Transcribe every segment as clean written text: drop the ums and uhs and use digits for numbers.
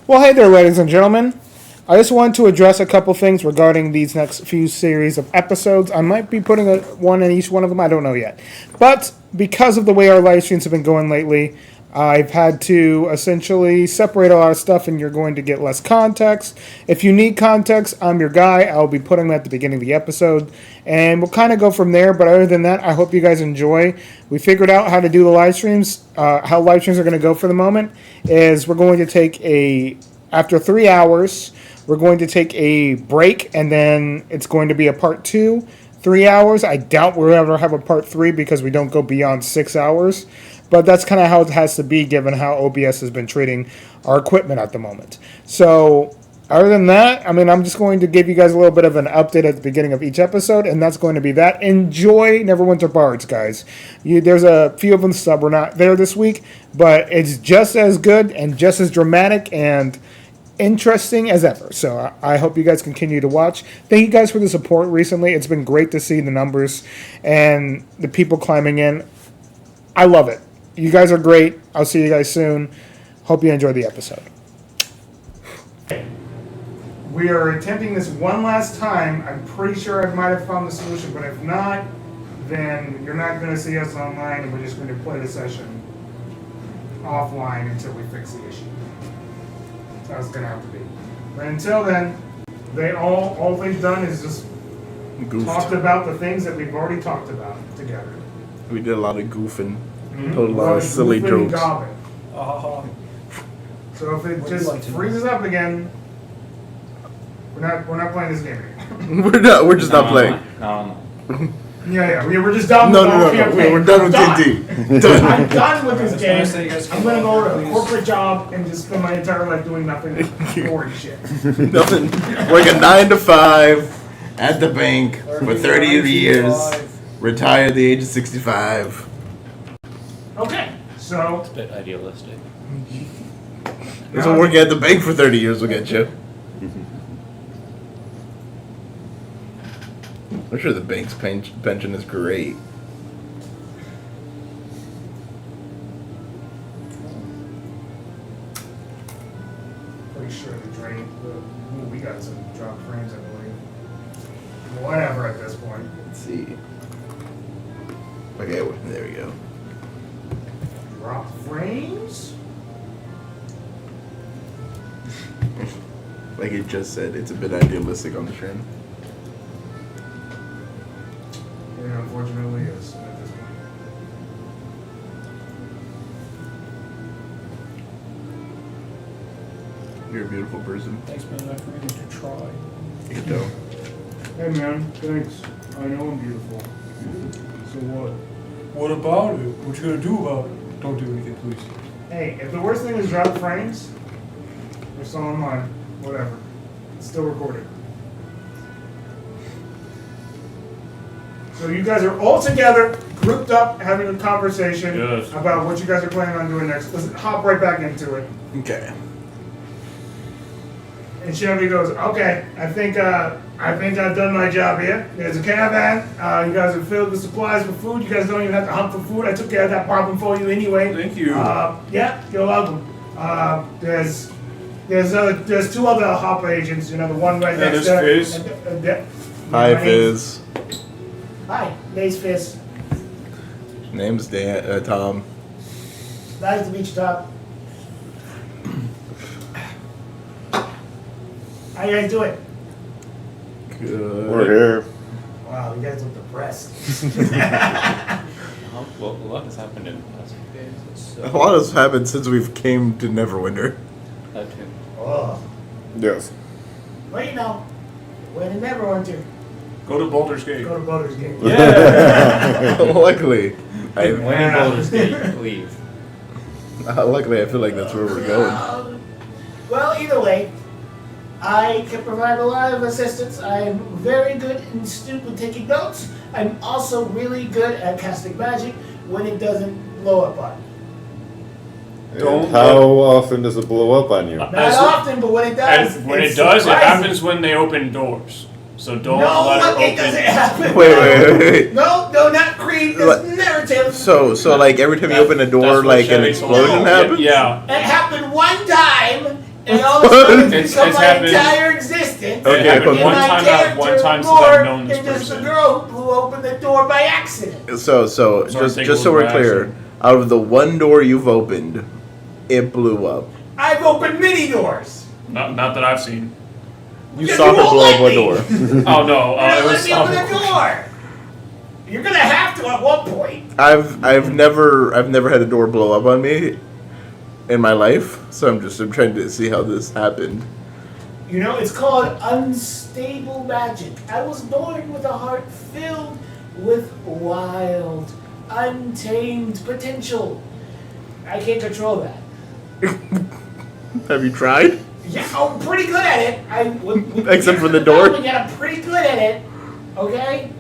Well, hey there, ladies and gentlemen. I just wanted to address a couple things regarding these next few series of episodes. I might be putting one in each one of them. I don't know yet. But because of the way our live streams have been going lately, I've had to essentially separate a lot of stuff, and you're going to get less context. If you need context, I'm your guy. I'll be putting that at the beginning of the episode, and we'll kind of go from there. But other than that, I hope you guys enjoy. We figured out how to do the live streams. How live streams are going to go for the moment is we're going to take after 3 hours, we're going to take a break, and then it's going to be a part 2. 3 hours. I doubt we'll ever have a part 3 because we don't go beyond 6 hours. But that's kind of how it has to be given how OBS has been treating our equipment at the moment. So, other than that, I mean, I'm just going to give you guys a little bit of an update at the beginning of each episode, and that's going to be that. Enjoy Neverwinter Bards, guys. There's a few of them that were not there this week, but it's just as good and just as dramatic and interesting as ever. So I hope you guys continue to watch. Thank you guys for the support recently. It's been great to see the numbers and the people climbing in. I love it. You guys are great. I'll see you guys soon. Hope you enjoy the episode. We are attempting this one last time. I'm pretty sure I might have found the solution, but if not, then you're not going to see us online, and we're just going to play the session offline until we fix the issue. That's how it's going to have to be. But until then, all they've done is just talked about the things that we've already talked about together. We did a lot of goofing. Told a lot of silly jokes. So if it just freezes up again, we're not playing this game anymore. We're just not playing. No. Yeah, we're just done. No. We're done with D&D. I'm done with this game. I'm gonna go to a corporate job and just spend my entire life doing nothing, boring shit. Nothing. Work a 9 to 5 at the bank for 30 years. Retire at the age of 65. Okay, so It's a bit idealistic. Isn't working at the bank for 30 years will get you. I'm sure the bank's pension is great. pretty sure the drain. We got some drop frames, I believe. Whatever at this point. Let's see. Okay, there we go. Drop frames? Like it just said, it's a bit idealistic on the stream. It unfortunately is at this point. You're a beautiful person. Thanks, man. I forget to try. You can tell. Hey man, thanks. I know I'm beautiful. So what? What about it? What you gonna do about it? Don't do anything, please. Hey, if the worst thing is drop frames, they're still online. Whatever. It's still recorded. So you guys are all together, grouped up, having a conversation about what you guys are planning on doing next. Let's hop right back into it. Okay. And Chevy goes, okay, I think I've done my job here. There's a caravan. You guys are filled with supplies for food. You guys don't even have to hunt for food. I took care of that problem for you anyway. Thank you. Yeah, you're welcome. There's two other hopper agents. You know, the one right next to Fizz. Hi, Fizz. Hi, name's Fizz. Name's Tom. Nice to meet you, Tom. How you guys doing? Good. We're here. Wow, you guys look depressed. Well, a lot has happened in the past few days. A lot has happened since we've came to Neverwinter. That too. Oh, Yes. well, you know, we're in Neverwinter. Go to Baldur's Gate. Go to Baldur's Gate. Yeah! Luckily, When in Baldur's Gate, leave. luckily, I feel like that's where we're going. Well, either way, I can provide a lot of assistance. I'm very good and astute with taking notes. I'm also really good at casting magic when it doesn't blow up on me. Don't- How often does it blow up on you? Not As- often, but when it does, And when it's it does, it surprising. happens when they open doors. So don't No, let her it doesn't open. happen. Wait. No, not Creed. That's narrative. So like every time you open a door, That's what like an Chevy explosion told me. happens? Yeah. It happened one time, And all of a sudden, it's It's become my happened. entire existence. Okay, It happened but- And one my time character since I've known this is just the person. girl who blew open the door by accident. So Sorry, just take just so a we're little clear, action. out of the one door you've opened, it blew up. I've opened many doors. Not that I've seen. You Yeah, saw you her won't blow let up a me. door. Oh no, You're not it was. letting me open the door. You're gonna have to at one point. I've never had a door blow up on me in my life, so I'm trying to see how this happened. You know, it's called unstable magic. I was born with a heart filled with wild, untamed potential. I can't control that. Have you tried? Yeah, I'm pretty good at it. Except for the door? Yeah, I'm pretty good at it. Okay?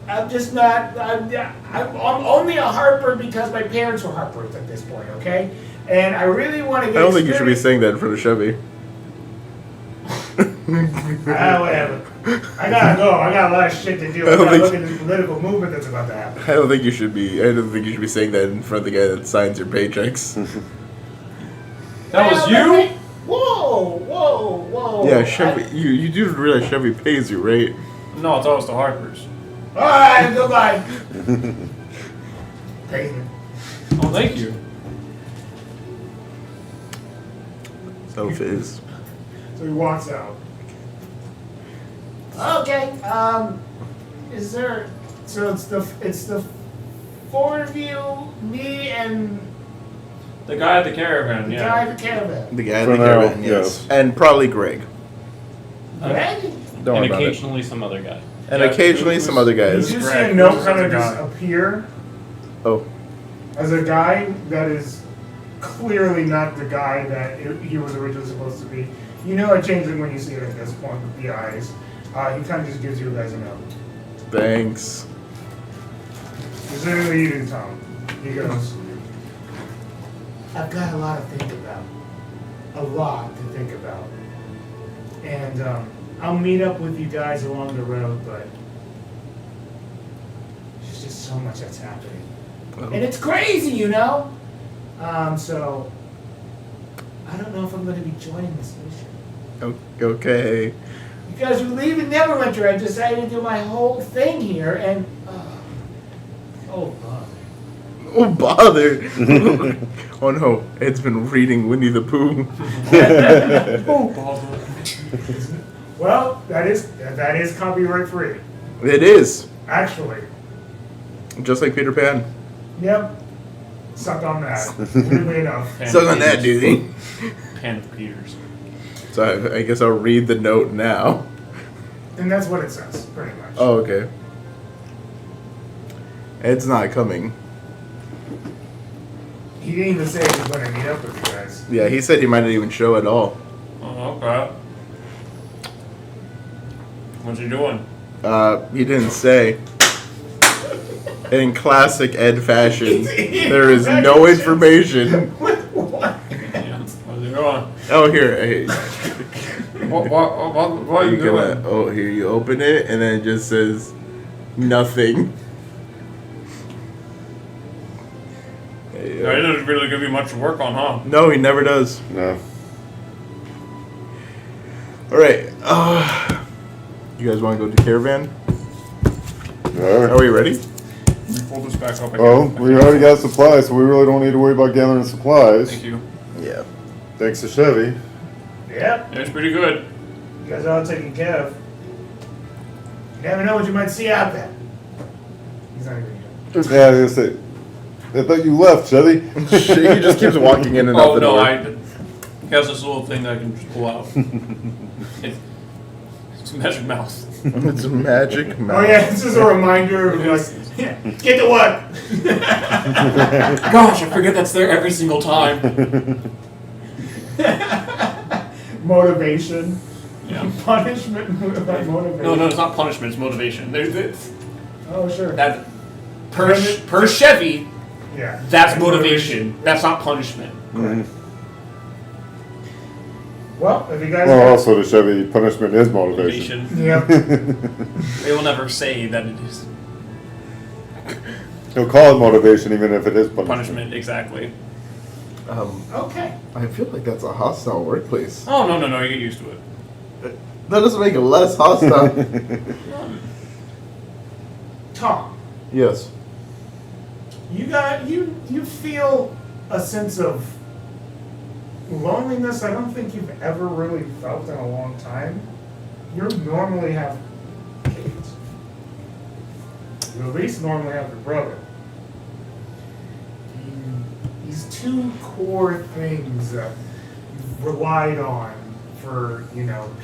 I'm just not. I'm only a harper because my parents were harpers at this point, okay? And I really want to I get don't think you should be experience- saying that in front of Chevy. Whatever. I gotta go. I got a lot of shit to do. I I don't gotta think- look at this political movement that's about to happen. I don't think you should be saying that in front of the guy that signs your paychecks. That was Well, you? Whoa. Yeah, Chevy. You do realize Chevy pays you, right? No, it's always the Harpers. Alright, goodbye. Payment. Oh, thank you. So it is. So he walks out. Okay, is there, so it's the four of you, me and The guy at the caravan, the yeah. guy in the caravan. The guy in For the now, caravan, yes. yes. And probably Greg. Greg? Don't worry And about it. occasionally some other guy. And Yeah, occasionally some other You guys. just see Greg, a note who's kind the of just guy? appear Oh. as a guy that is clearly not the guy that he was originally supposed to be. You know it changes when you see it at this point with the eyes. He kind of just gives you guys a note. Thanks. Specifically you, Tom. He goes, I've got a lot to think about. A lot to think about. And I'll meet up with you guys along the road, but there's just so much that's happening. And it's crazy, you know? So, I don't know if I'm going to be joining this mission. Okay. You guys were leaving Neverwinter. I decided to do my whole thing here, and oh, Oh, bother. Oh no, Ed's been reading Winnie the Pooh. well, that is copyright free, It is. actually. Just like Peter Pan. Yep. Suck on that. Weirdly enough. Pan Suck on that, Peters. dude. Pan Peters. So I guess I'll read the note now. And that's what it says, pretty much. Oh, okay. Ed's not coming. He didn't even say he was going to meet up with you guys. Yeah, he said he might not even show at all. Oh, okay. What's he doing? He didn't say. In classic Ed fashion, there is no information. What? Yeah. How's he going? Oh, here. Hey, What are you you gonna? doing? Oh, here you open it, and then it just says nothing. Hey, He doesn't really give you much to work on, huh? no, he never does. No. All right. You guys want to go to caravan? Are Alright. we ready? Let me pull this back up again. Well, we already got supplies, so we really don't need to worry about gathering supplies. Thank you. Yeah. Thanks to Chevy. Yep. It's pretty good. You guys are all taken care of. You never know what you might see out there. He's not even here. Yeah, I was gonna say. I thought you left, Chevy. He just keeps walking in and out Oh, the no, door. he has this little thing that I can just pull out. It's a magic mouse. It's a magic mouse. Oh yeah, this is a reminder of like, get to work. Gosh, I forget that's there every single time. Motivation. Yeah. Punishment, like motivation. No, it's not punishment, it's motivation. There's Oh, sure. that per Chevy, Yeah. that's motivation. That's not punishment. Well, if you guys. Well, also the Chevy punishment is motivation. Motivation. Yep. They will never say that it is He'll call it motivation even if it is punishment. punishment, exactly. Okay. I feel like that's a hostile workplace. Oh, no, you get used to it. That doesn't make it less hostile. Tom, Yes. you feel a sense of loneliness I don't think you've ever really felt in a long time. You normally have kids. You at least normally have your brother. These two core things that you've relied on for,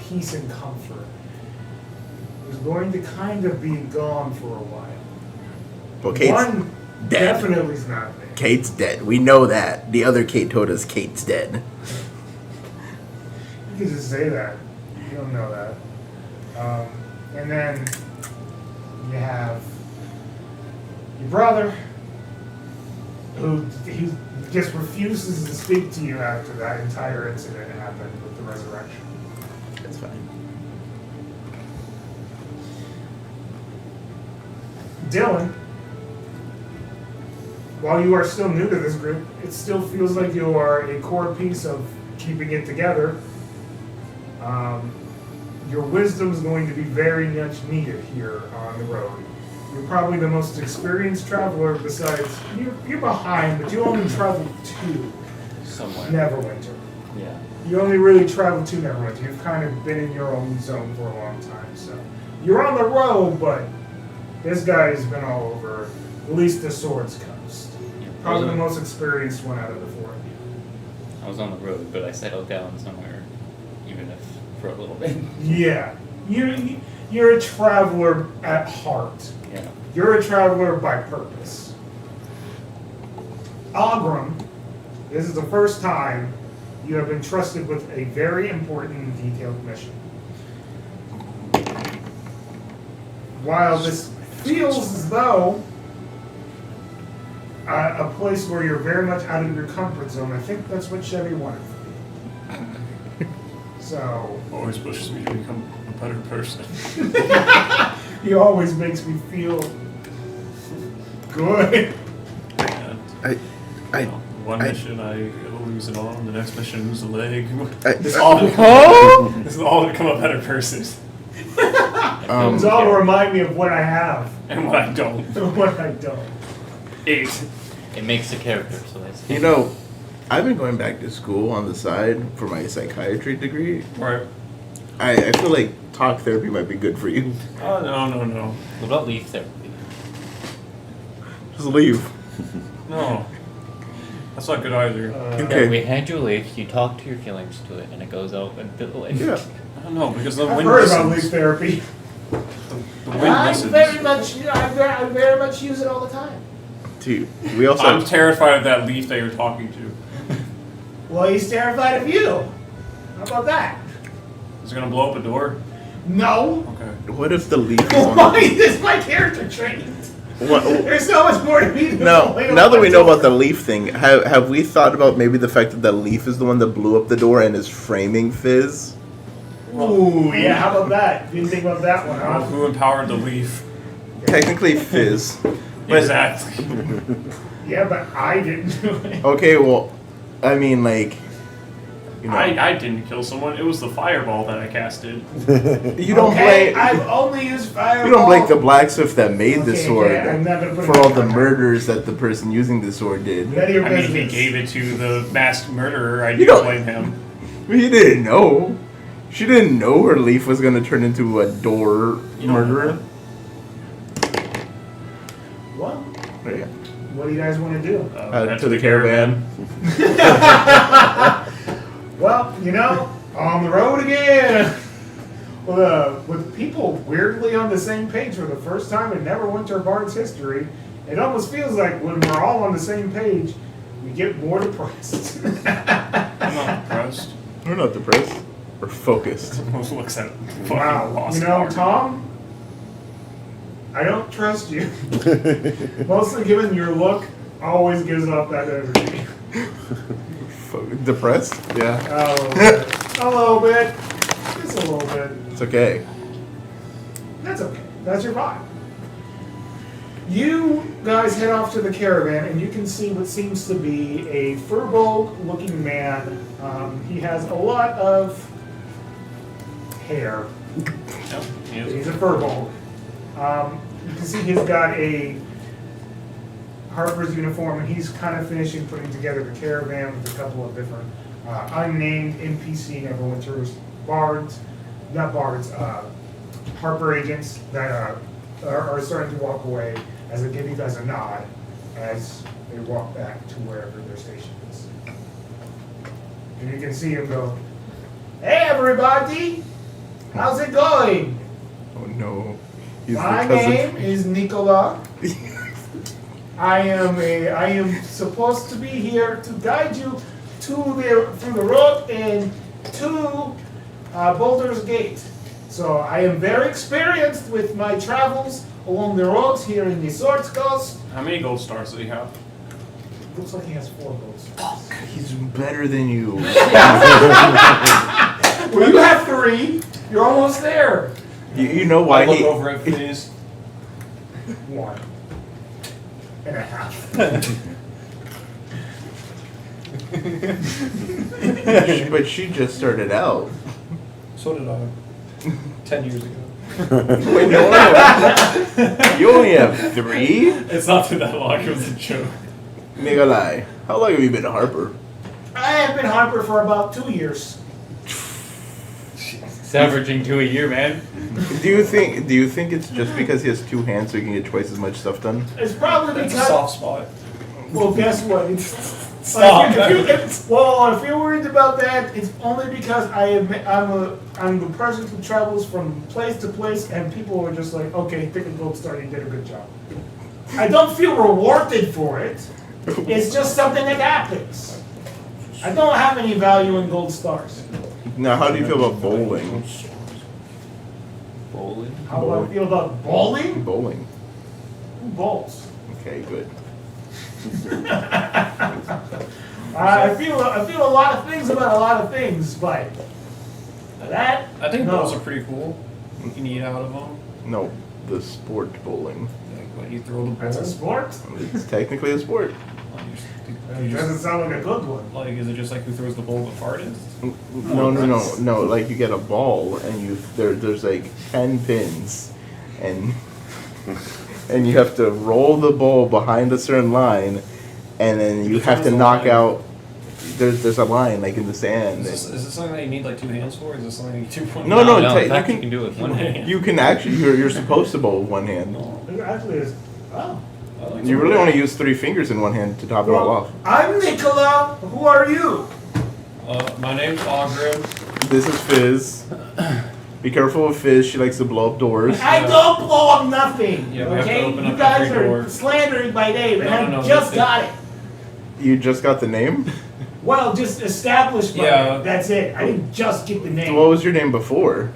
peace and comfort is going to kind of be gone for a while. Well, Kate's One dead. definitely is not there. Kate's dead. We know that. The other Kate told us Kate's dead. You can just say that. You don't know that. And then you have your brother, who he just refuses to speak to you after that entire incident happened with the resurrection. That's fine. Dylan, while you are still new to this group, it still feels like you are a core piece of keeping it together. Your wisdom is going to be very much needed here on the road. You're probably the most experienced traveler besides, you're behind, but you only traveled to Somewhere. Neverwinter. Yeah. You only really traveled to Neverwinter. You've kind of been in your own zone for a long time, so. You're on the road, but this guy's been all over, at least the Swords Coast. Probably the most experienced one out of the four of you. I was on the road, but I settled down somewhere, even if for a little bit. Yeah. You're a traveler at heart. Yeah. You're a traveler by purpose. Agram, this is the first time you have been trusted with a very important and detailed mission. While this feels as though a place where you're very much out of your comfort zone, I think that's what Chevy wanted for you. So, Always pushes me to become a better person. he always makes me feel good. One mission I lose an arm, the next mission I lose a leg. This is all to become a better person. It's all to remind me of what I have And what I don't. and what I don't. 8. It makes the character, so that's I've been going back to school on the side for my psychiatry degree. Right. I feel like talk therapy might be good for you. Oh, no. What about leaf therapy? Just leave. No. That's not good either. Okay. Yeah, we hand you a leaf, you talk to your feelings to it, and it goes out and like. Yeah. I don't know, because the I've wind heard about leaf listens. therapy. The wind I listens. very much use it all the time. Dude, we also I'm terrified of that leaf that you're talking to. Well, he's terrified of you. How about that? Is it gonna blow up a door? No. Okay. What if the leaf is on Why is my character trained? What? There's so much more to me than No, blowing now up that a we know door. about the leaf thing, have we thought about maybe the fact that the leaf is the one that blew up the door and is framing Fizz? Ooh, yeah, how about that? Didn't think about that one, huh? Who empowered the leaf? Technically Fizz. But- Exactly. Yeah, but I didn't do it. Okay, well, I mean, like, you know, I didn't kill someone. It was the fireball that I casted. you don't Okay, blame I've only used fireball. you don't blame the blacksmith that made the Okay, sword yeah, I'm not gonna put it for all in the context. murders that the person using the sword did. None of your I mean, he business. gave it to the masked murderer. I You didn't don't- blame him. He didn't know. She didn't know her leaf was gonna turn into a door You don't murderer. Well, Yeah. what do you guys want to do? Head To the caravan. Well, on the road again. With people weirdly on the same page for the first time in Neverwinter Bards history, it almost feels like when we're all on the same page, we get more depressed. I'm not impressed. We're not depressed. We're focused. Almost looks at fucking Wow. lost arm. Tom, I don't trust you. Mostly given your look always gives off that energy. Depressed? Yeah. A little bit. A little bit. Just a little bit. It's okay. That's okay. That's your vibe. You guys head off to the caravan, and you can see what seems to be a furbolg-looking man. He has a lot of hair. Yep. He's a furbolg. You can see he's got a Harper's uniform, and he's kind of finishing putting together the caravan with a couple of different unnamed NPC Neverwinter's Bards, not Bards, Harper agents that are starting to walk away as they give you guys a nod as they walk back to wherever their station is. And you can see him go, "Hey everybody, how's it going? Oh no. He's My the cousin. name is Nicola. I am supposed to be here to guide you through the road and to Baldur's Gate. So I am very experienced with my travels along the roads here in the Sword Coast." How many gold stars do you have? Looks like he has 4 gold stars. He's better than you. Well, you have 3. You're almost there. You know why I look he... over at Fizz. 1.5. But she just started out. So did I. 10 years ago. Wait, you only have 3? It's not been that long. It was a joke. Nikolai, how long have you been a Harper? I have been Harper for about 2 years. It's averaging 2 a year, man. Do you think it's just because he has 2 hands so he can get twice as much stuff done? It's probably That's a because. soft spot. Well, guess what? Stop. If you're worried about that, it's only because I'm the person who travels from place to place, and people are just like, okay, pick a gold star, you did a good job. I don't feel rewarded for it. It's just something that happens. I don't have any value in gold stars. Now, how do you feel about bowling? Bowling? How do I feel about bowling? Bowling. Who bowls? Okay, good. I feel a lot of things about a lot of things, but that I think no. bowls are pretty cool. You can eat out of them. No, the sport bowling. Like when you throw the ball. That's a sport. It's technically a sport. It doesn't sound like a good one. Like, is it just like who throws the ball the farthest? No. Like you get a ball and there's like 10 pins, and you have to roll the ball behind a certain line, and then you have to knock out. There's a line like in the sand. Is this something that you need like 2 hands for? Or is this something you need 2 points? No, in you fact, can- you can do it with one hand. You can actually you're supposed to bowl with one hand. It actually is. Oh. You really want to use 3 fingers in one hand to top it all off. I'm Nicola. Who are you? My name's Ogrim. This is Fizz. Be careful with Fizz. She likes to blow up doors. I don't blow up nothing. Yeah, we have to okay, open you up guys every are door. slandering my name, and No, I just listen. got it. You just got the name? Well, just established my Yeah. name. That's it. I didn't just get the name. What was your name before?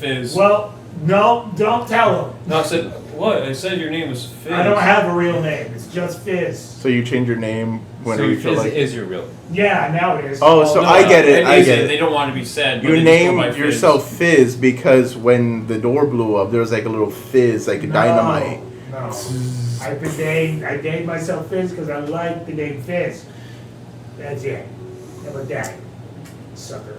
Fizz. Well, no, don't tell him. No, I said, what? I said your name was Fizz. I don't have a real name. It's just Fizz. So you change your name whenever So you feel Fizz like... is your real. Yeah, now it is. Oh, so No, I get it. I is get They it. don't want to be said. But You they just go by named Fizz. yourself Fizz because when the door blew up, there was like a little fizz, like a dynamite. No. I named myself Fizz because I like the name Fizz. That's it. How about that, sucker?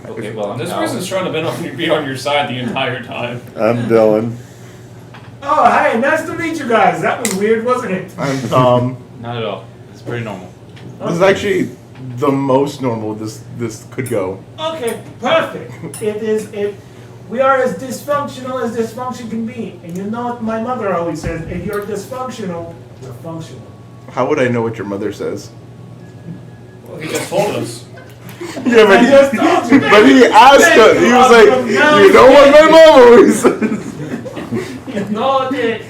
Okay, well, I'm This now- person's trying to be on your side the entire time. I'm Dylan. Oh, hey, nice to meet you guys. That was weird, wasn't it? I'm Tom. Not at all. It's pretty normal. This is actually the most normal this could go. Okay, perfect. We are as dysfunctional as dysfunction can be. And you know what my mother always says, if you're dysfunctional, you're functional. How would I know what your mother says? Well, he just told us. Yeah, I just told you. but he asked us. He was like, you know what my mom always says? You know that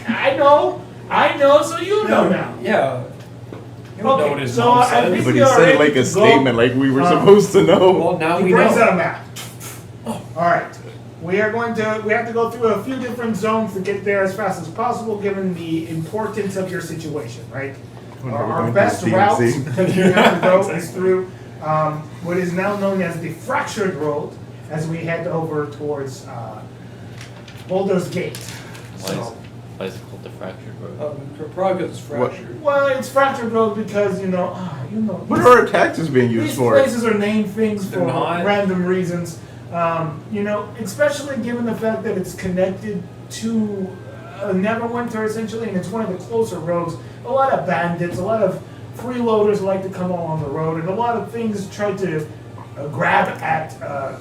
I know, so you know now. Yeah. You don't know what his mom I said. think But we he are said ready like to a go. statement, like we were supposed to know. Well, now He we brings know. out a map. All right. We have to go through a few different zones to get there as fast as possible, given the importance of your situation, right? We're Our going best through route DMZ. that we have to go is through what is now known as the Fractured Road, as we head over towards Baldur's Gate. So, Why is it called the Fractured Road? Probably because it's fractured. Well, it's fractured road because What are our taxes being used these for? places are named things for They're not. random reasons. Especially given the fact that it's connected to Neverwinter essentially, and it's one of the closer roads. A lot of bandits, a lot of freeloaders like to come along the road, and a lot of things try to grab at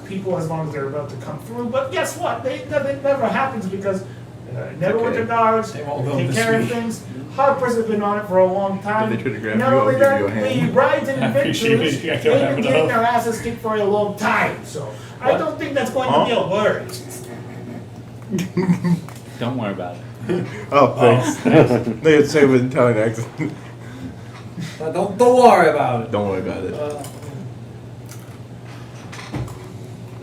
people as long as they're about to come through. But guess what? It never happens because Neverwinter guards They won't go take this care of week. things. Harper's have been on it for a long time. If they try to grab Not you, only I'll that, give you a hand. the brides and I appreciate adventurers, it. I they've don't have been getting enough. their asses kicked for a long time. So I don't think that's going to be a worry. Don't worry about it. Oh, thanks. They had to say it with Italian accent. Don't worry about it. Don't worry about it.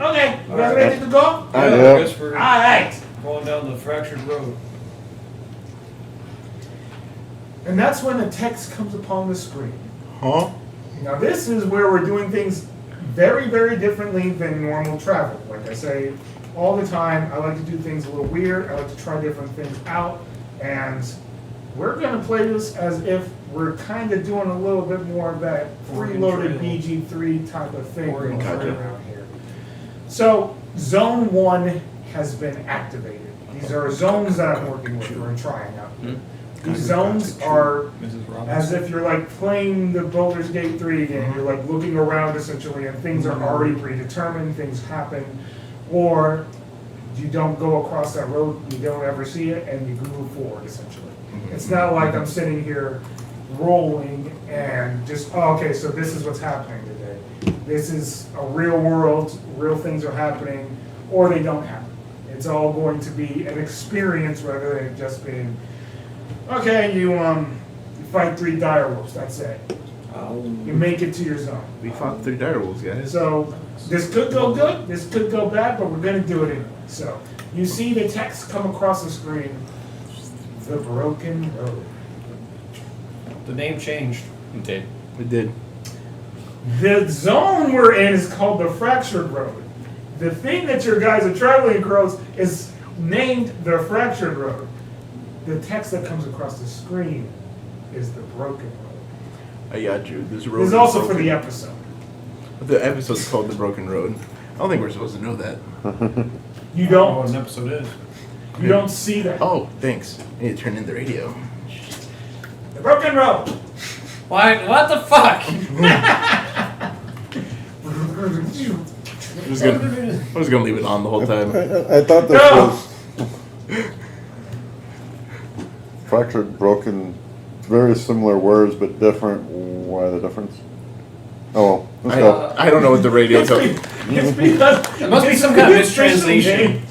Okay, you guys Alright. ready to go? I I know. guess we're Alright. going down the fractured road. And that's when the text comes upon the screen. Huh? Now this is where we're doing things very, very differently than normal travel. Like I say all the time, I like to do things a little weird. I like to try different things out. And we're gonna play this as if we're kind of doing a little bit more of that preloaded Trail. BG3 type of thing Oregon going Trail. around here. So Zone 1 has been activated. These are zones that I'm working with or trying out here. These zones are Mrs. Robinson. as if you're like playing the Baldur's Gate 3 again. You're like looking around essentially and things are already predetermined, things happen. Or you don't go across that road, you don't ever see it, and you move forward essentially. It's not like I'm sitting here rolling and just, oh, okay, so this is what's happening today. This is a real world, real things are happening, or they don't happen. It's all going to be an experience rather than just being, okay, you fight 3 direwolves, that's it. You make it to your zone. We fought 3 direwolves, guys. So this could go good, this could go bad, but we're gonna do it anyway. So you see the text come across the screen, the broken road. The name changed. It did. We did. The zone we're in is called the Fractured Road. The thing that your guys are traveling across is named the Fractured Road. The text that comes across the screen is the broken road. I got you. This road This is is also for broken. the episode. The episode's called The Broken Road. I don't think we're supposed to know that. You I don't know what don't. an episode is. You don't see that. Oh, thanks. I need to turn in the radio. The Broken Road. Why? What the fuck? I'm just gonna leave it on the whole time. I thought this No. was fractured, broken, very similar words but different. Why the difference? Oh, well, let's go. I don't know what the radio's up. It's because It must be it's some kind of the official mistranslation. name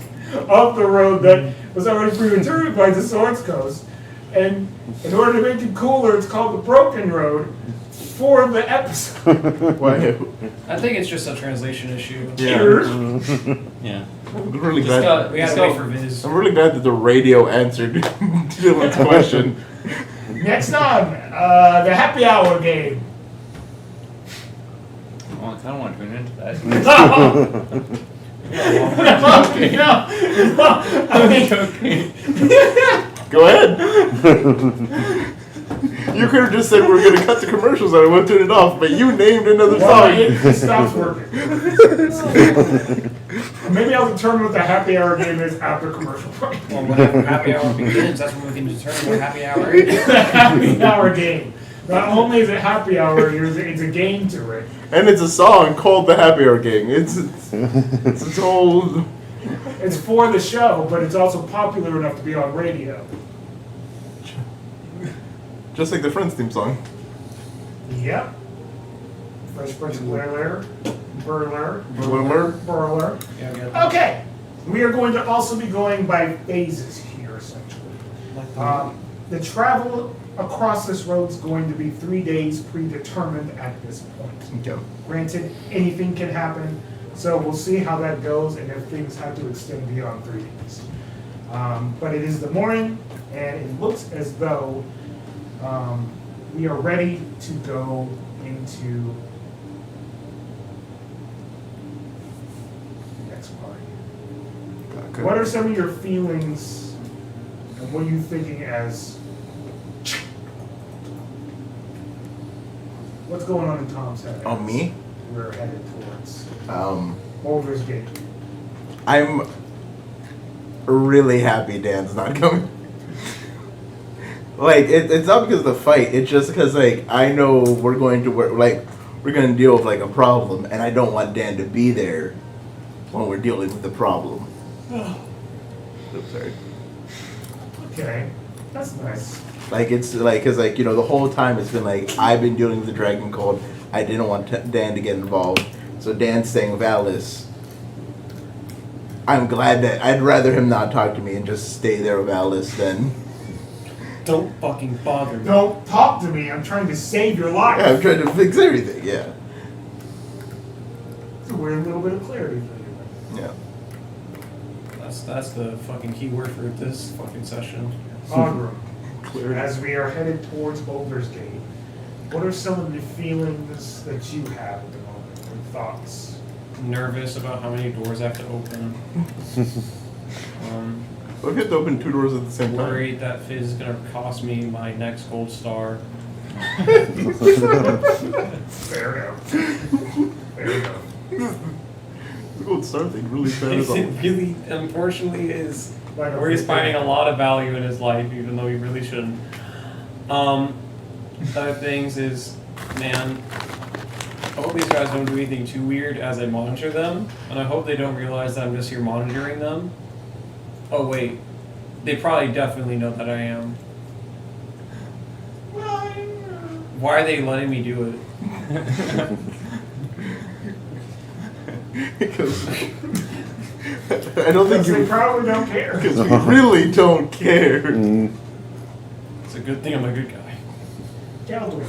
of the road that was already predetermined by the Swords Coast, and in order to make it cooler, it's called the Broken Road for the episode. Why? I think it's just a translation issue. Yeah. Yeah. I'm really Just glad. we had to wait for Viz. I'm really glad that the radio answered Dylan's question. Next on, the happy hour game. Well, I kind of want to tune into that. No, I mean, Go ahead. You could have just said we're gonna cut the commercials and I won't turn it off, but you named another well, song. it stops working. Maybe I'll determine what the happy hour game is after commercial break. Well, when happy hour begins, that's when we can determine what happy hour is. The happy hour game. Not only is it happy hour, it's a game to it. And it's a song called the Happy Hour Gang. It's its whole. It's for the show, but it's also popular enough to be on radio. Just like the Friends theme song. Yep. Fresh Prince of Bel-Air. Burler. Burler. Yeah, we got Okay. We are going to also be going by phases here, essentially. The travel across this road is going to be 3 days predetermined at this point. Okay. Granted, anything can happen, so we'll see how that goes and if things have to extend beyond 3 days. But it is the morning, and it looks as though we are ready to go into the next part. Okay. What are some of your feelings And what are you thinking as... What's going on in Tom's head? Oh, me? We're headed towards Baldur's Gate. I'm really happy Dan's not coming. Like, it's not because of the fight. It's just because, like, I know we're going to deal with, like, a problem, and I don't want Dan to be there when we're dealing with the problem. Oops, sorry. Okay, that's nice. Like, it's, like, because, like, you know, the whole time it's been, like, I've been dealing with the Dragon Code. I didn't want Dan to get involved. So Dan's staying with Alice. I'm glad that I'd rather him not talk to me and just stay there with Alice than... Don't fucking bother me. Don't talk to me. I'm trying to save your life. Yeah, I'm trying to fix everything, yeah. It's a weird little bit of clarity for you. Yeah. That's the fucking key word for this fucking session. Ogrum, as we are headed towards Baldur's Gate, what are some of the feelings that you have at the moment, and thoughts? Nervous about how many doors I have to open. What if you have to open 2 doors at the same time? Worried that Fizz is gonna cost me my next gold star. Fair enough. Fair enough. The gold star thing really matters. It really, unfortunately, is Like a where he's big finding thing. a lot of value in his life, even though he really shouldn't. Other things is, man, I hope these guys don't do anything too weird as I monitor them, and I hope they don't realize that I'm just here monitoring them. Oh wait, they probably definitely know that I am. Why are they letting me do it? Because I don't think They you... probably don't care. Because we really don't care. It's a good thing I'm a good guy. Baldur,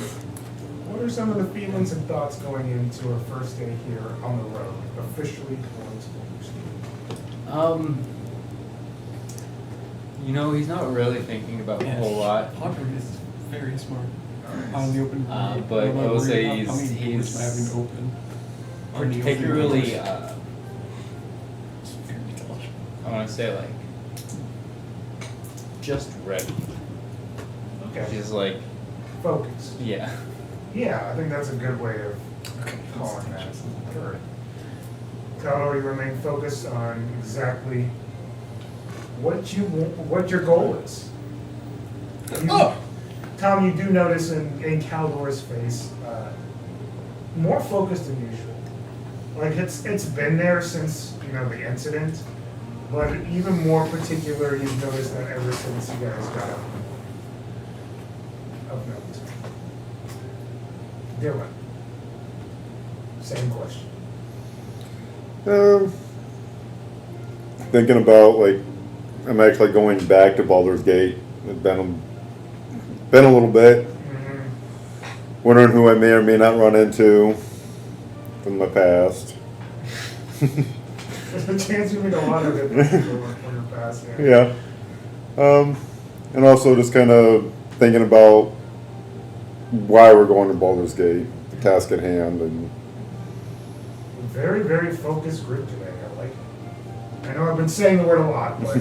what are some of the feelings and thoughts going into our first day here on the road, officially towards Baldur's Gate? You know, he's not really thinking about a whole lot. Hopper is very smart. On the open. But I will say he's having to open. On the open particularly, doors. It's very intelligent. I want to say, like, just ready. Okay. He's like, Focus. yeah. Yeah, I think that's a good way of calling that. Alright. Tyler, you remain focused on exactly what you want, what your goal is. Tom, you do notice in Caldor's face, more focused than usual. Like it's been there since, you know, the incident, but even more particular, you've noticed that ever since you guys got up of note. Dylan, same question. Thinking about, like, I'm actually going back to Baldur's Gate. It's been a little bit. Wondering who I may or may not run into from my past. There's a chance you meet a lot of it from your past. Yeah. And also just kind of thinking about why we're going to Baldur's Gate, the task at hand, and Very, very focused group today. I like it. I know I've been saying the word a lot, but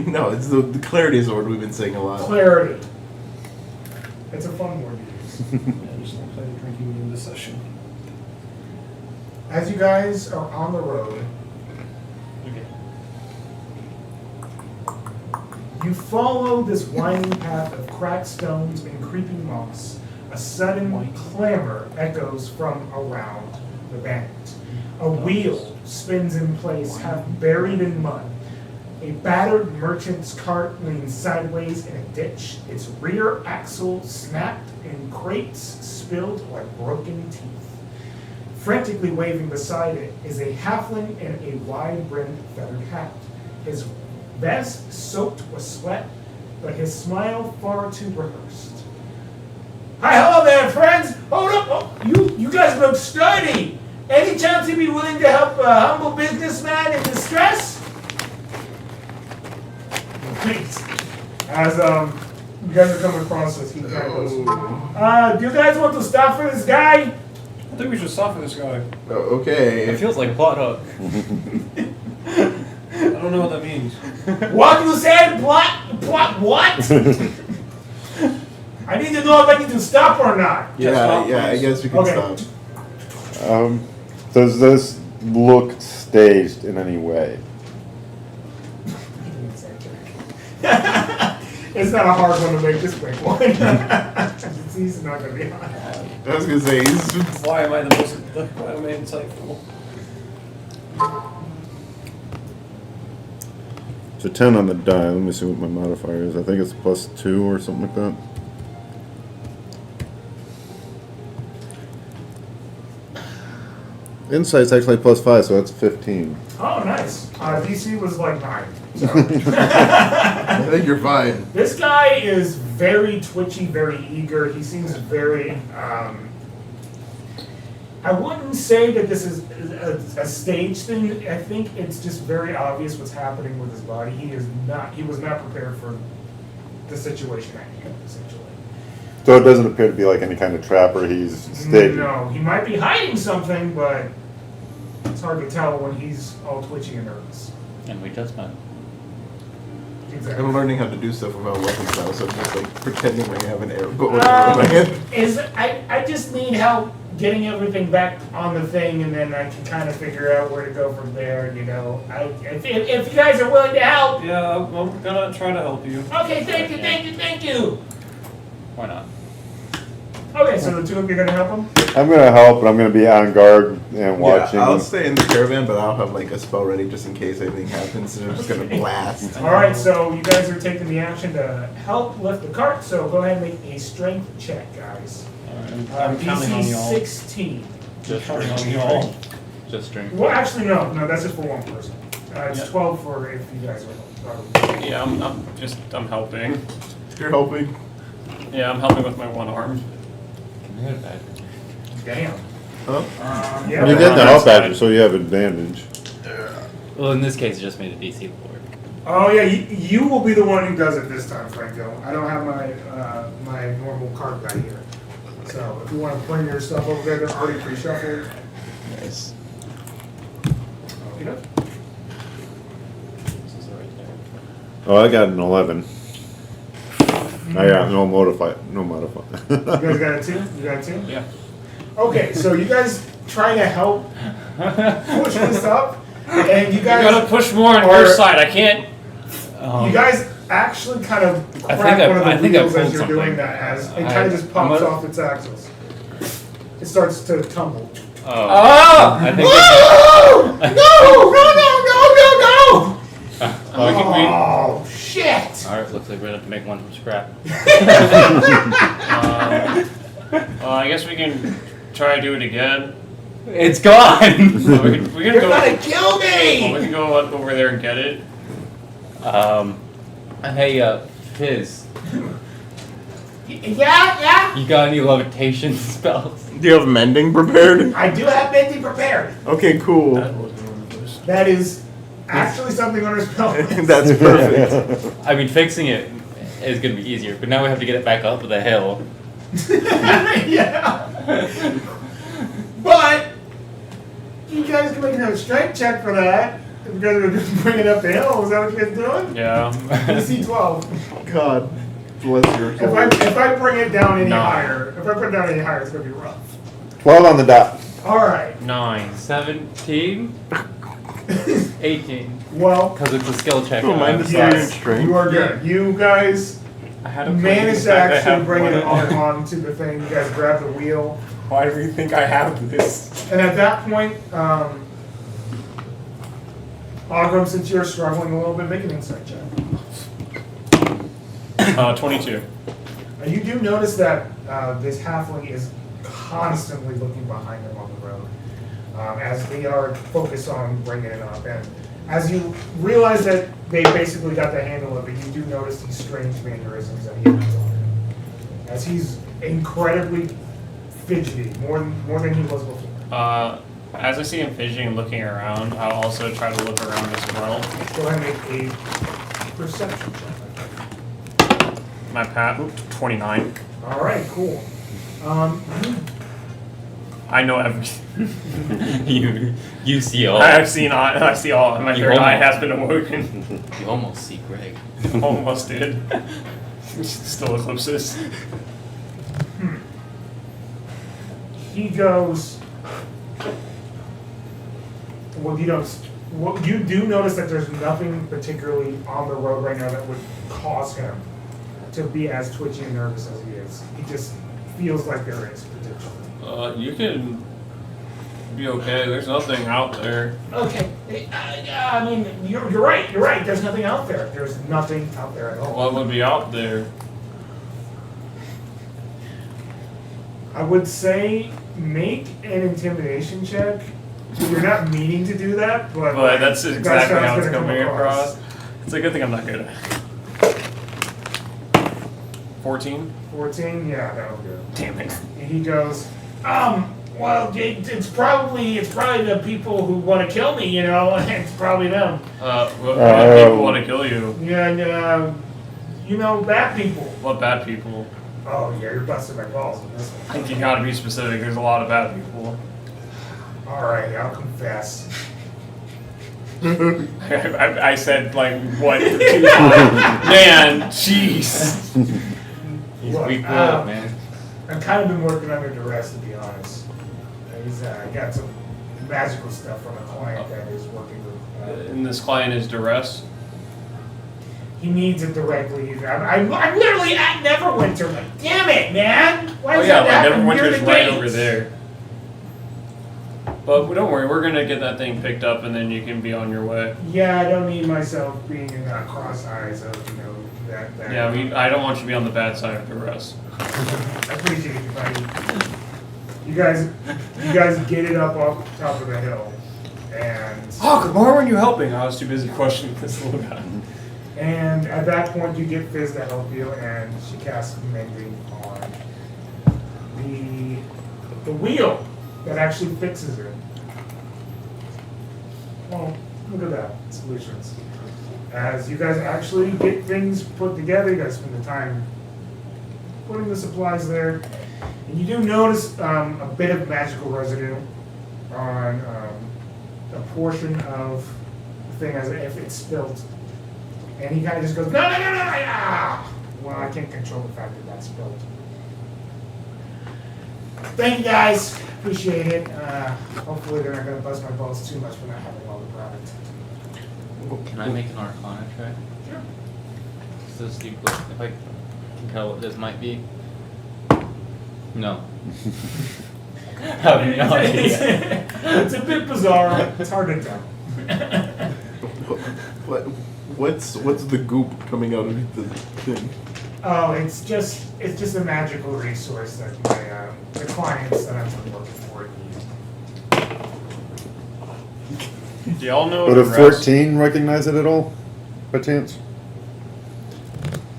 No, it's the clarity is the word we've been saying a lot. clarity. It's a fun word to use. I just want to play the drinking game this session. As you guys are on the road, Okay. you follow this winding path of cracked stones and creeping moss. A sudden clamor echoes from around the band. A wheel spins in place, half buried in mud. A battered merchant's cart leans sideways in a ditch, its rear axle snapped and crates spilled like broken teeth. Frantically waving beside it is a halfling in a wide-brimmed feathered hat. His vest soaked with sweat, but his smile far too rehearsed. Hi, hello there, friends! Hold up! Oh, you guys look sturdy! Any chance you'd be willing to help a humble businessman in distress? Thanks. As you guys are coming across this, he kind of goes, do you guys want to stop for this guy? I think we should stop for this guy. Oh, okay. It feels like plot hook. I don't know what that means. What you said, What? I need to know if I need to stop or not. Yeah, I guess we can Okay. stop. Does this look staged in any way? It's not a hard one to make this quick one. He's not going to be hard. I was gonna say, he's Why am I insightful? It's a 10 on the die. Let me see what my modifier is. I think it's +2 or something like that. Insight's actually +5, so that's 15. Oh, nice. DC was like 9. So. I think you're fine. This guy is very twitchy, very eager. He seems very. I wouldn't say that this is a stage thing. I think it's just very obvious what's happening with his body. He was not prepared for the situation at hand, essentially. So it doesn't appear to be like any kind of trap or he's staged. No, he might be hiding something, but it's hard to tell when he's all twitchy and nervous. And we just met. Exactly. I'm learning how to do stuff without weapons now, so I'm just like pretending I have an arrow, but with an arrow in my hand. I just need help getting everything back on the thing, and then I can kind of figure out where to go from there. You know, if you guys are willing to help. Yeah, I'm gonna try to help you. Okay, thank you. Why not? Okay, so the two of you are going to help him? I'm gonna help, but I'm gonna be on guard and watching. Yeah, I'll stay in the caravan, but I'll have like a spell ready just in case anything happens, and I'm just gonna blast. Alright, so you guys are taking the action to help lift the cart, so go ahead and make a strength check, guys. Alright, I'm counting on DC y'all. 16. Just Counting on strength. y'all. Just strength. Well, actually, no, that's just for one person. It's Yeah. 12 for if you guys are. Yeah, I'm helping. You're helping. Yeah, I'm helping with my one arm. Can we get it back? Damn. Huh? Yeah, You get the That's help action, fine. so you have advantage. Well, in this case, it just made a DC for it. Oh yeah, you will be the one who does it this time, Franco. I don't have my normal card guy here. So if you want to bring your stuff over there, they're already pre-shuffled. Nice. You know? This is right there. Oh, I got an 11. I got no modifier. No modifier. You guys got a 2? You got a 2? Yeah. Okay, so you guys try to help push this up, and you You guys gotta push more on are- your side. I can't. you guys actually kind of I crack think I- one of I the think I wheels as pulled you're doing something. that, as it I- kind of just I'm pops gonna- off its axles. It starts to tumble. Oh. Ah! I think Oh! No! we can read. Oh shit! Alright, looks like we're gonna have to make one from scrap. I guess we can try to do it again. It's gone! We can You're go. gonna kill me. We can go over there and get it. Hey, Fizz, Yeah. you got any levitation spells? Do you have mending prepared? I do have Bendy prepared. Okay, cool. That is actually something on our spell list. That's perfect. I mean, fixing it is gonna be easier, but now we have to get it back up the hill. Yeah. But you guys can make a strength check for that. If you guys are just bringing it up the hill, is that what you guys doing? Yeah. DC 12. God bless your soul. If I bring it down any No. higher, if I put it down any higher, it's gonna be rough. 12 on the dot. All right. 9. 17? 18. Well, Because it's a skill check. Oh, mine is yes, strength. you are good. You guys I had a managed to actually bring it onto the thing. You guys grab the wheel. Why do you think I have this? And at that point, Augram, since you're struggling a little bit, make an insight check. 22. You do notice that this halfling is constantly looking behind them on the road as they are focused on bringing it up. And as you realize that they basically got the handle of it, you do notice these strange mannerisms that he has on him. As he's incredibly fidgety, more than he was before. As I see him fidgeting and looking around, I'll also try to look around as well. Go ahead and make a perception check. My 29. All right, cool. I I know everything. you see all. I see all. And my You third eye almost- has been awoken. You almost see Greg. Almost did. Still eclipses. He goes. Well, you don't. Well, you do notice that there's nothing particularly on the road right now that would cause him to be as twitchy and nervous as he is. He just feels like there is potential. You can be okay. There's nothing out there. Okay. I mean, you're right. You're right. There's nothing out there. There's nothing out there at all. What would be out there? I would say make an intimidation check. You're not meaning to do that, but That's exactly how it's gonna coming come across. It's a good thing I'm not good at it. 14? 14, yeah, that'll do. Damn it. And he goes, Well, it's probably the people who want to kill me, you know. It's probably them. What people want to kill you? yeah, and, bad people. What bad people? Oh, yeah, you're busting my balls on this I one. think you gotta be specific. There's a lot of bad people. All right, I'll confess. I said, like, what? 2 times. Man, jeez. He's Look, weak willed, man. I've kind of been working under duress, to be honest. He's got some magical stuff from a client that is working with. And this client is duress. He needs it directly. I'm literally at Neverwinter. Like, damn it, man! Why Oh is yeah, that like happening near Neverwinter's the right gates? over there. But don't worry, we're gonna get that thing picked up, and then you can be on your way. Yeah, I don't need myself being in cross eyes of that. Yeah, I don't want you to be on the bad side of duress. I appreciate you, buddy. You guys get it up off top of the hill, and Oh, good morning, you helping? I was too busy questioning this little guy. and at that point you get Fizz to help you, and she casts mending on the wheel that actually fixes it. Well, look at that, solutions. As you guys actually get things put together, you guys spend the time putting the supplies there. And you do notice a bit of magical residue on a portion of the thing as if it's spilt. And he kind of just goes, no, yeah! Well, I can't control the fact that that's spilled. Thank you guys, appreciate it. Hopefully they're not going to bust my balls too much for not having all the product. Can I make an Arcana check? Sure. So see if I can tell what this might be. No. I have no idea. It's a bit bizarre. It's hard to tell. What's the goop coming out of the thing? Oh, it's just a magical resource that the clients that I'm working for need. Do y'all know Would a duress? 14 recognize it at all, by chance?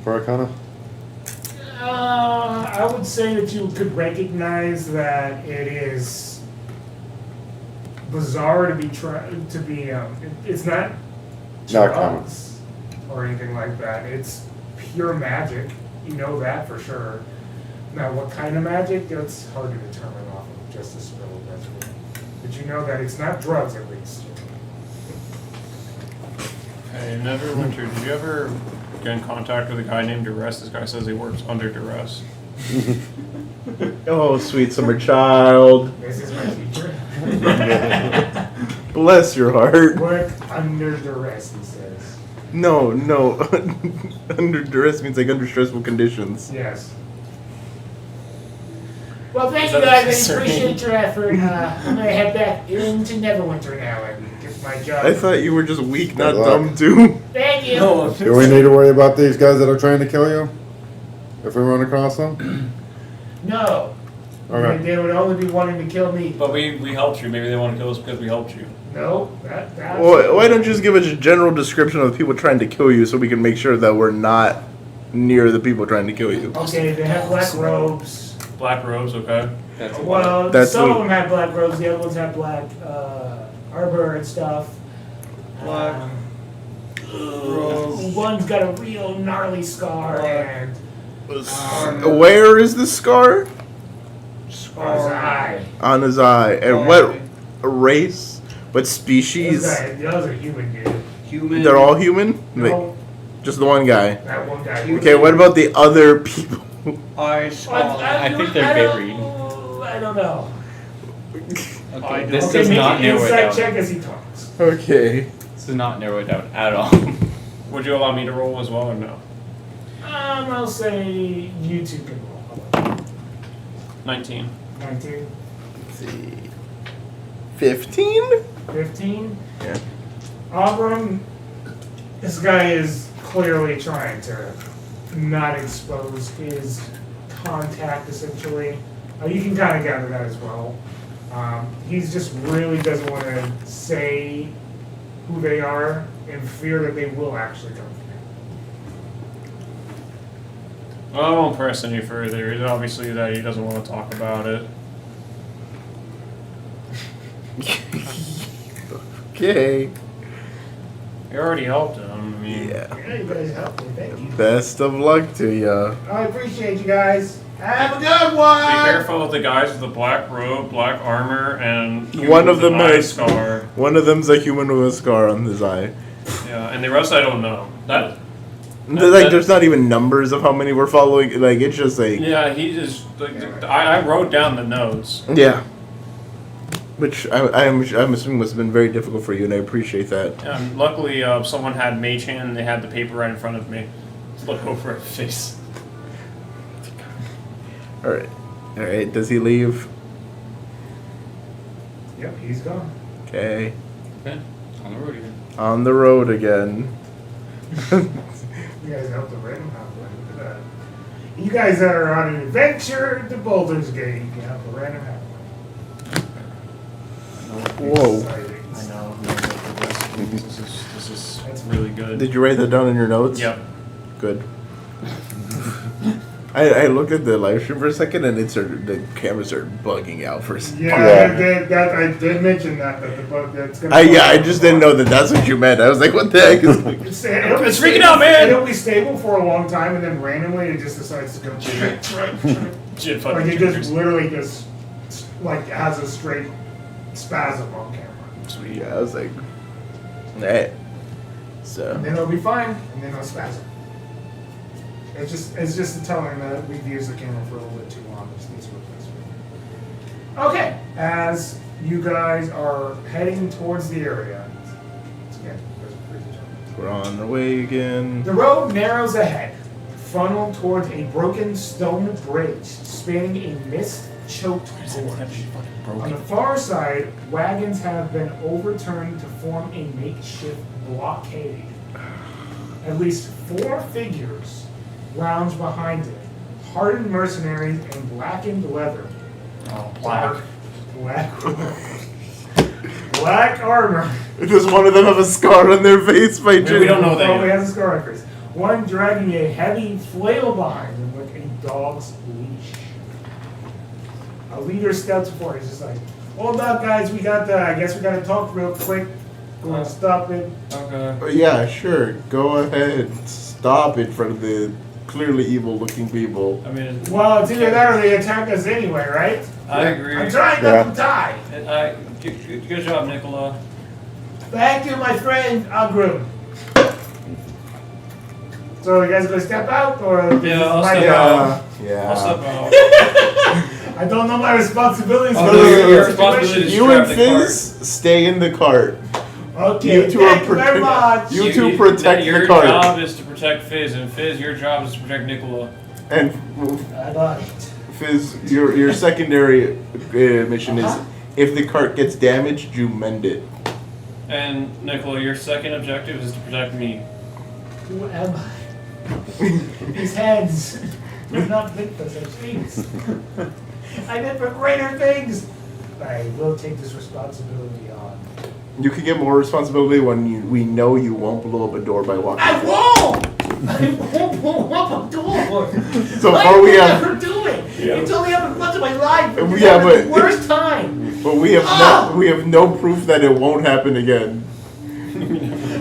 For Arcana? I would say that you could recognize that it is bizarre to be it's not Not common. drugs or anything like that. It's pure magic. You know that for sure. Now, what kind of magic? That's hard to determine off of just a spill of residue. But you know that it's not drugs, at least. Hey, Neverwinter, did you ever get in contact with a guy named Duress? This guy says he works under duress. Oh, sweet summer child. This is my teacher. Bless your heart. Work under duress, he says. No. Under duress means like under stressful conditions. Yes. Well, thank you guys. I appreciate your effort. I'm gonna head back into Neverwinter now and get my job. I thought you were just weak, not Good luck. dumb too. Thank you. No, Do we need to worry about these guys that are trying to kill you? If we run across them? No. Okay. They would only be wanting to kill me. but we helped you. Maybe they want to kill us because we helped you. No, that's Why don't you just give us a general description of the people trying to kill you so we can make sure that we're not near the people trying to kill you? okay. They have black robes. Black robes, okay. That's Well, That's some what- of them have black robes. The other ones have black arbor and stuff. Black One's got a real gnarly scar, and Where is the scar? On his eye. On his eye. And what race? What species? Those are human, dude. Human. They're all human? No, Just the one guy. that one guy. Okay, what about the other people? I think they're buried. I don't know. Okay, this Okay, does make not an narrow it insight down. check as he talks. Okay. This does not narrow it down at all. Would you allow me to roll as well or no? I'll say you two can roll. 19. 19, Let's see. 15? 15. Yeah. Avram, this guy is clearly trying to not expose his contact, essentially. You can kind of gather that as well. He's just really doesn't want to say who they are in fear that they will actually come for him. Well, I won't press any further. It's obviously that he doesn't want to talk about it. Okay. You already helped him. I mean, Yeah. Yeah, you guys helped me. Thank you. Best of luck to ya. I appreciate you guys. Have a good be one. careful with the guys with the black robe, black armor, and One of with an them eye is- scar. One of them's a human with a scar on his eye. Yeah, and the rest I don't know. That There's not even numbers of how many we're following. Like, it's just like, yeah, he just I wrote down the notes. yeah. Which I'm assuming must have been very difficult for you, and I appreciate that. Luckily, someone had mage hand and they had the paper right in front of me. Just look over at his face. All right. Does he leave? Yep, he's gone. Okay. Okay, on the road again. On the road again. You guys helped the random halfway. Look at that. You guys are on an adventure to Baldur's Gate. You have the random halfway. Whoa. Exciting. I know. This is really good. Did you write that down in your notes? Yep. Good. I looked at the live stream for a second, and the camera started bugging out for a second. Yeah, I did mention that the book that's gonna. I just didn't know that that's what you meant. I was like, what the heck is like? It's freaking out, man! It'll be stable for a long time, and then randomly it just decides to go. Shit, Like fucking it just literally just like has a straight spasm on camera. sweet. Yeah, I was like, hey. So And then it'll be fine, and then it'll spasm. It's just telling that we've used the camera for a little bit too long. It just needs a replacement. Okay, as you guys are heading towards the area, again, there's a bridge. we're on our way again. The road narrows ahead, funneled towards a broken stone bridge spanning a mist-choked gorge. On the far side, wagons have been overturned to form a makeshift blockade. At least 4 figures lounge behind it, hardened mercenaries in blackened leather. Oh, black. Black armor. Does one of them have a scar on their face by We don't know that Probably yet. has a scar on his face. One dragging a heavy flail behind him with a dog's leash. A leader steps forward. He's just like, hold up, guys. I guess we gotta talk real quick. Go and stop it. Okay. Yeah, sure. Go ahead. Stop in front of the clearly evil-looking people. I mean, Well, it's either that or they attack us anyway, right? I agree. I'm trying not to die. Good job, Nicola. Thank you, my friend Agrum. So you guys gonna step out, or Yeah, I'll my step job? out. Yeah. I'll step out. I don't know my responsibilities. Oh, for no, this your situation. responsibility is You drive and the Fizz stay in the cart. Okay, You two thank are you very much. You two protect your the cart. job is to protect Fizz, and Fizz, your job is to protect Nicola. And I got it. Fizz, your secondary mission Uh-huh. is if the cart gets damaged, you mend it. And Nicola, your second objective is to protect me. Who am I? These heads were not meant for such things. I meant for greater things. I will take this responsibility on. You can get more responsibility when we know you won't blow up a door by walking. I won't! I won't blow up a door! So I far we will have, never do it! It's only happened once in my life. It's Yeah, happened but- the worst time. but we have no proof that it won't happen again.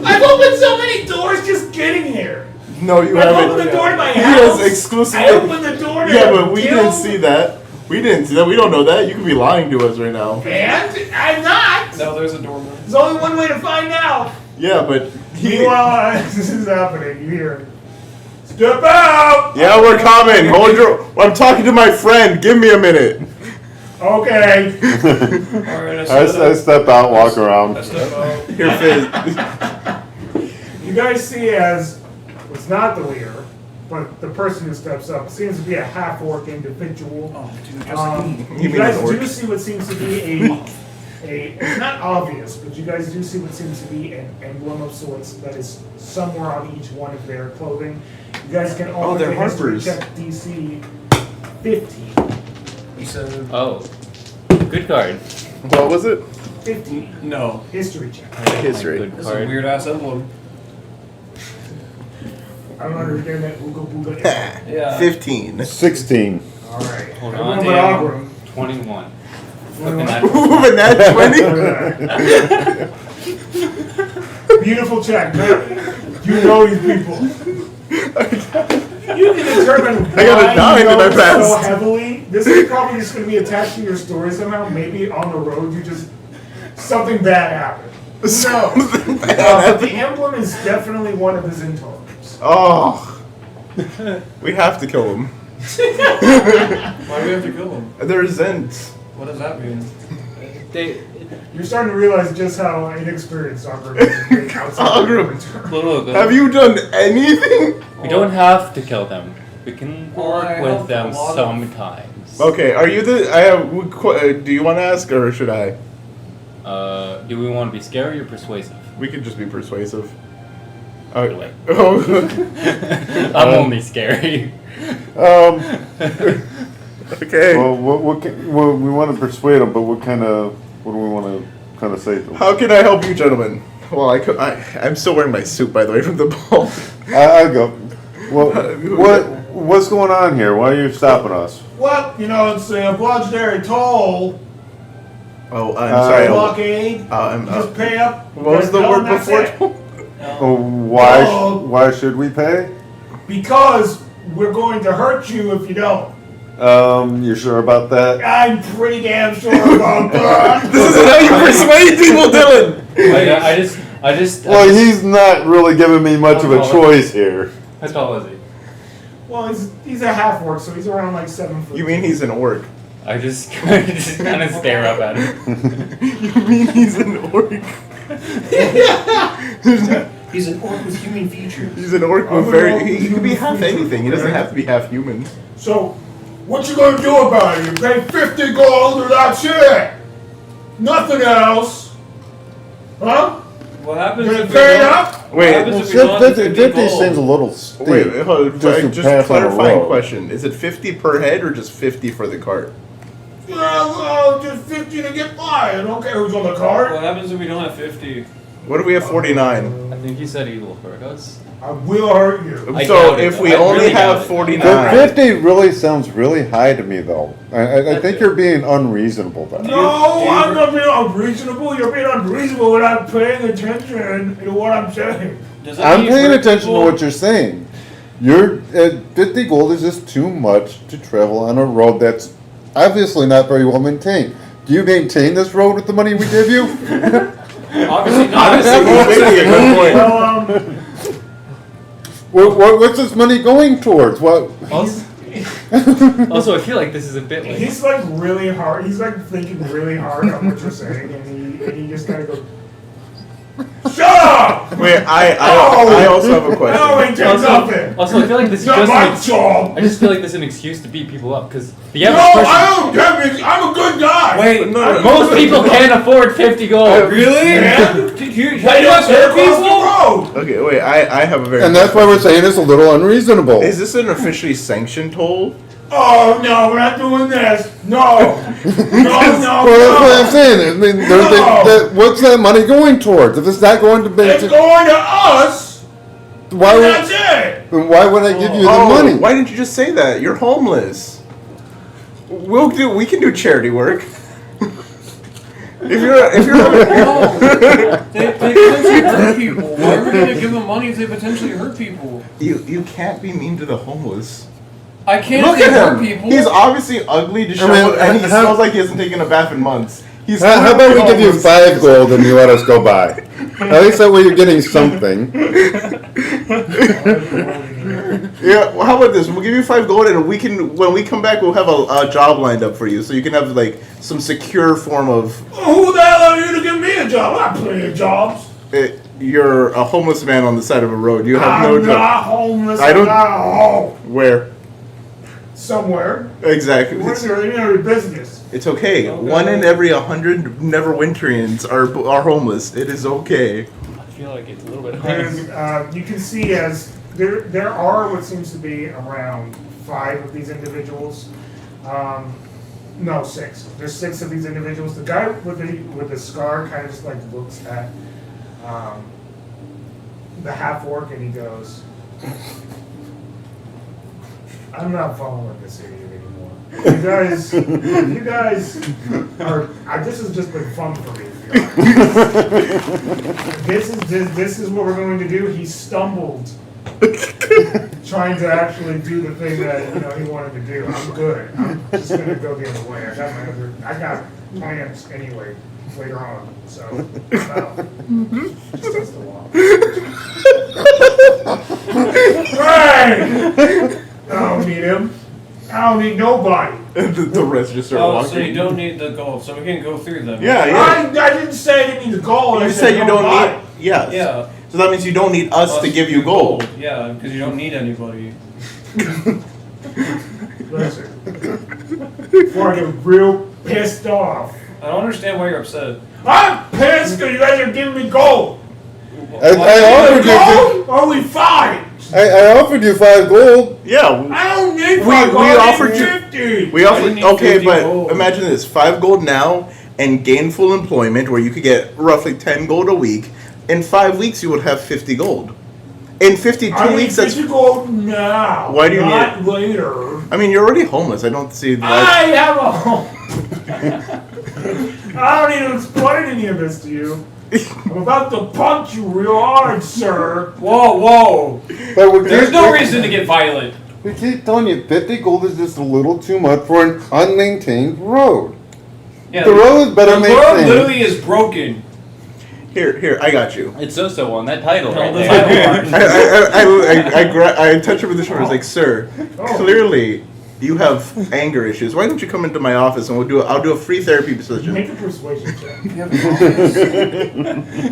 I've opened so many doors just getting here. No, you I haven't. opened the door to my He house. has exclusively. I opened the door to Yeah, but we kill- didn't see that. We didn't see that. We don't know that. You could be lying to us right now. And I'm not. No, there's a doorman. There's only one way to find out. Yeah, but Meanwhile, this is happening. You hear, step out. yeah, we're coming. Hold your. I'm talking to my friend. Give me a minute. Okay. Alright, I step out, walk around. I step out. Here, Fizz. You guys see as it's not the leader, but the person who steps up seems to be a half-orc individual. Oh, dude, just You You mean guys an orc? do see what seems to be it's not obvious, but you guys do see what seems to be an emblem of sorts that is somewhere on each one of their clothing. You guys can all they're make a history Harpers. check DC 15. You said Oh, good card. What was it? 15. no. History check. History. Good It's a card. weird ass emblem. I don't understand that ooga booga. Yeah. 15. 16. Alright. Hold Everyone on, but Dan. Ogrim. 21. Everyone- Moving that 20? Beautiful check. You know these people. You can determine I got a why 9 you and I know passed. so heavily. This is probably just going to be attached to your story somehow. Maybe on the road you just something bad happened. No, but the emblem is definitely one of the Zentors. Oh. We have to kill him. Why do we have to kill him? They're Zents. What does that mean? They, You're starting to realize just how inexperienced Ogrim is outside Ogrim. of look, Have you done anything? we don't have to kill them. We can Well, I work with helped them a lot of- sometimes. Okay, are you the? I have. Do you want to ask or should I? Do we want to be scary or persuasive? We could just be persuasive. Really? Oh. I'm only scary. Okay. Well, well, we want to persuade them, but what do we want to kind of say to them? How can I help you, gentlemen? Well, I'm still wearing my suit, by the way, from the ball. I'll go. Well, what's going on here? Why are you stopping us? Well, you know, it's a voluntary toll. Oh, I'm sorry. Blockade. I'm, You just pay up. what was the No, word that's before? it. Oh, why should we pay? Because we're going to hurt you if you don't. You sure about that? I'm pretty damn sure about that. This is how you persuade people, Dylan. I just. Well, he's not really giving me much of a choice here. How tall is he? Well, he's a half orc, so he's around like 7 foot. You mean he's an orc? I just kind of stare up at him. You mean he's an orc? He's an orc with human features. He's an orc with he can be half anything. He doesn't have to be half human. So, what you gonna do about it? You pay 50 gold or that's it. Nothing else. Huh? What happens You if gonna we pay don't? up? What Wait, happens if we don't have 50 gold? seems a little steep. wait, hold on. Just to Just pass on a clarifying road. question. Is it 50 per head or just 50 for the cart? Well, just 50 to get by. I don't care who's on the cart. What happens if we don't have 50? What if we have 49? I think he said he will hurt us. I will hurt you. I So doubt it, if though. we I only really doubt have it. 49. 50 really sounds really high to me, though. I think you're being unreasonable then. No, I'm not being unreasonable. You're being unreasonable without paying attention to what I'm saying. Does that I'm mean paying hurt attention to people? what you're saying. 50 gold is just too much to travel on a road that's obviously not very well maintained. Do you maintain this road with the money we give you? Obviously not. He's making a good point. Well, What's this money going towards? What? Also, I feel like this is a bit like. he's like really hard. He's like thinking really hard on what you're saying, and he just kind of goes, "Shut up!" Wait, I also have a No, question. ain't doing nothing. Also, I feel like this is It's not just my an job. I just feel like this is an excuse to beat people up because the No, average person. I don't get me. I'm a good guy. Wait, No, Most people can't afford 50 gold. really? Man. Did you Why do I hurt stare across people? the road? Okay, wait, I have a very. And that's why we're saying it's a little unreasonable. Is this an officially sanctioned toll? Oh no, we're not doing this. No, no, Well, that's what I'm no. saying. I mean, what's that money going towards? If it's not going to It's be, going to us. why And would, that's it. then why would I give you the Oh, money? why didn't you just say that? You're homeless. We can do charity work. If you're No. They potentially hurt people. Why are we going to give them money if they potentially hurt people? you can't be mean to the homeless. I can't Look think at of him. people. He's obviously ugly, disheveled, and he smells like he hasn't taken a bath in months. He's How about we give you homeless. 5 gold and you let us go by? At least that way you're getting something. Yeah, well, how about this? We'll give you 5 gold, and when we come back, we'll have a job lined up for you, so you can have like some secure form of. Who the hell are you to give me a job? I have plenty of jobs. You're a homeless man on the side of a road. You have no I'm job. not homeless. I don't- I'm not home. Where? Somewhere. Exactly. What's your business? It's okay. 1 in every 100 Neverwinterians are homeless. It is okay. I feel like it's a little bit And you can see as there are what seems to be around 5 of these individuals. No, 6. There's 6 of these individuals. The guy with the scar kind of just like looks at the half orc and he goes, "I'm not following this idiot anymore. You guys are. This has just been fun for me. To be honest. This is what we're going to do." He stumbled, trying to actually do the thing that he wanted to do. I'm good. I'm just gonna go the other way. I got plans anyway later on. So I'm out. Just has to walk. Hey! I don't need him. I don't need nobody. The rest just start Oh, walking. so you don't need the gold, so we can go through them. Yeah, I didn't say I didn't need the gold. I You said you don't nobody. need. Yes. Yeah. So that means you don't need us to give you gold. Yeah, because you don't need anybody. Listen, before I get real pissed off. I don't understand why you're upset. I'm pissed because you guys are giving me gold. I offered you. Gold? Only 5. I offered you 5 gold. Yeah. I don't need 5 We gold. I offered need you- 50. We Why offer do you need okay, 50 but gold? imagine this: 5 gold now and gainful employment, where you could get roughly 10 gold a week. In 5 weeks, you would have 50 gold. In 52 I need weeks, that's. 50 gold now. Why do you not later. I mean, you're already homeless. I don't see why. I have a home. I don't need to explain any of this to you. I'm about to punch you real hard, sir. Whoa! But There's no reason to get violent. We keep telling you 50 gold is just a little too much for an unmaintained road. Yeah, The road is better the road maintained. literally is broken. Here, I got you. It's so on that title No, right the there. title art. I touch him with the shoulder. I was like, sir, clearly you have anger issues. Why don't you come into my office and I'll do a free therapy session. Make a persuasion check.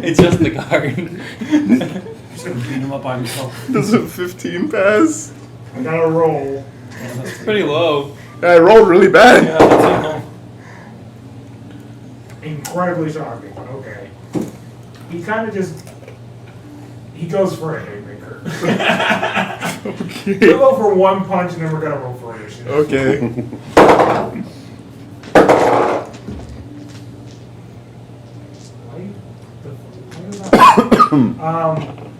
It's just the guard. He's gonna beat him up by himself. Does a 15 pass? I gotta roll. It's pretty low. I rolled really bad. Yeah, that's it. No. Incredibly shocking, but okay. He kind of just. He goes for a haymaker. He'll go for 1 punch and then we're gonna roll for initiative. Okay. Um,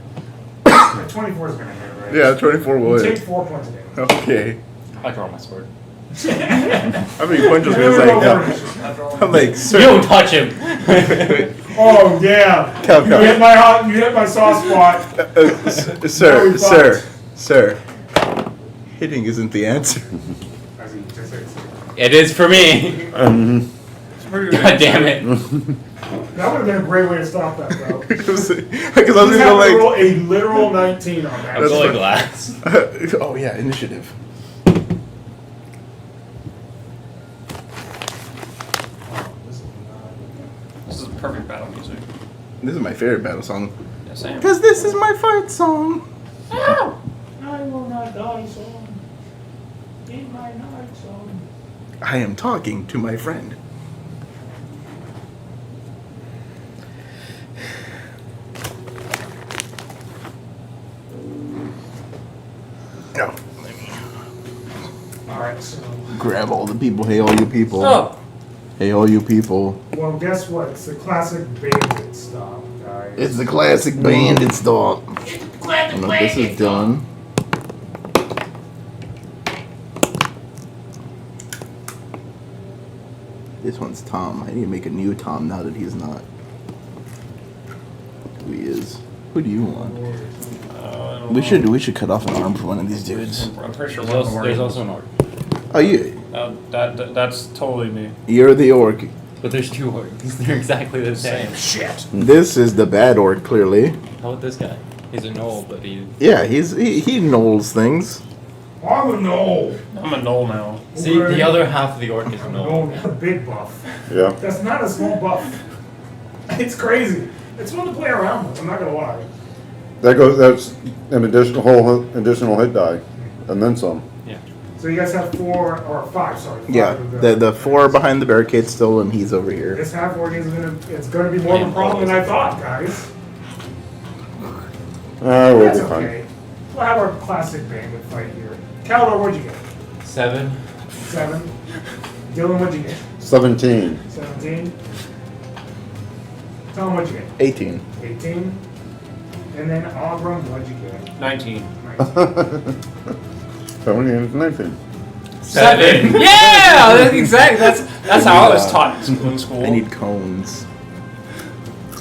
24 is gonna hit, right? Yeah, 24 You would. take 4 points of damage. Okay. I draw my sword. How many punches Roll was for like? initiative. I'm like, You sir. don't touch him. Oh yeah! Count. You hit my soft spot. Sir, No, sir. Hitting isn't the answer. It is for me. It's pretty God damn it. That would have been a great way to stop that, though. Because I was You gonna have to like. roll a literal 19 on that. I'm going glass. Oh yeah, initiative. This is perfect battle music. This is my favorite battle song. Yeah, same. Because this is my fight song. I will not die, son. In my night, son. I am talking to my friend. No. Alright, so. Grab all the people. Hey, all you people. Oh! Hey, all you people. Well, guess what? It's the classic bandit stop, guys. It's the classic bandit stomp. No, this is done. This one's Tom. I need to make a new Tom now that he's not who he is. Who do you want? I don't We know. should cut off an arm for one of these dudes. I'm pretty sure There's one of them also an orc. Oh, you. That's totally me. You're the orc. But there's two orcs. They're exactly the same. Shit. This is the bad orc, clearly. How about this guy? He's a gnoll, but he... Yeah, he knolls things. I'm a knoll. I'm a knoll now. See, the other half of the orc is a I'm a gnoll. knoll. That's a big buff. Yeah. That's not a small buff. It's crazy. It's fun to play around with. I'm not gonna lie. That's an additional hit die, and then some. Yeah. So you guys have 4 or 5. Sorry. 5 Yeah, of the 4 behind the barricade still, and he's over here. This half orc is gonna be more of a problem than I thought, guys. We'll That's be fine. okay. We'll have our classic bandit fight here. Caldor, what'd you get? 7. 7. Dylan, what'd you get? 17. 17. Tell him what'd you get? 18. 18. And then Auburn, what'd you get? 19. 19. 17 and 19. 7! Yeah, that's exactly. That's how I was taught in school. I need cones.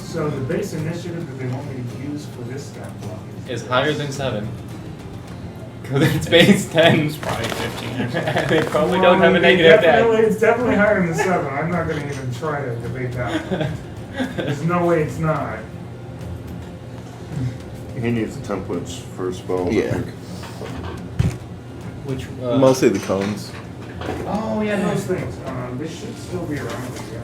So the base initiative that they want me to use for this stat block Is higher than 7. Because it's base 10. It's probably 15 or something. And they probably Well, don't have a it negative definitely- 10. It's definitely higher than 7. I'm not going to even try to debate that one. There's no way it's not. He needs the templates for his spell. Yeah. I think. Which, Mostly the cones. Oh, yeah, those things. This should still be around. Yeah.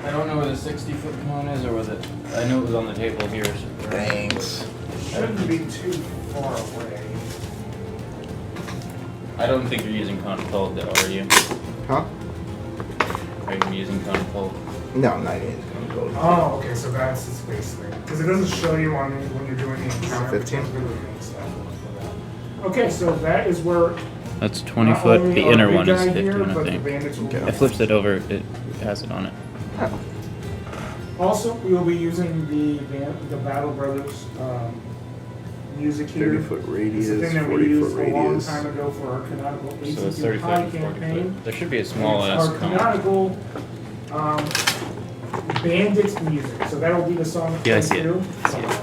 I don't know where the 60-foot cone is, or was it... I know it was on the table here. So Thanks. It shouldn't be too far away. I don't think you're using cone cold, though, are you? Huh? Are you using cone cold? No, I'm not even gonna go. Oh, okay, so that's the space thing. Because it doesn't show you on the, when you're doing the exam. 15. It really makes that work for that. Okay, so that is where That's 20 not foot. only The our inner big one is guy 15, here, I but the think. bandits will be It flips it over. It has it on it. Also, we will be using the Battle Brothers music here. 30-foot It's radius, the thing that we 40-foot used a long radius. time ago for our canonical So it's 18 30 high foot and 40 campaign. foot. There should be a And small it's ass our cone. canonical bandit music. So that will be the song. Yeah, I see it. through. I see it.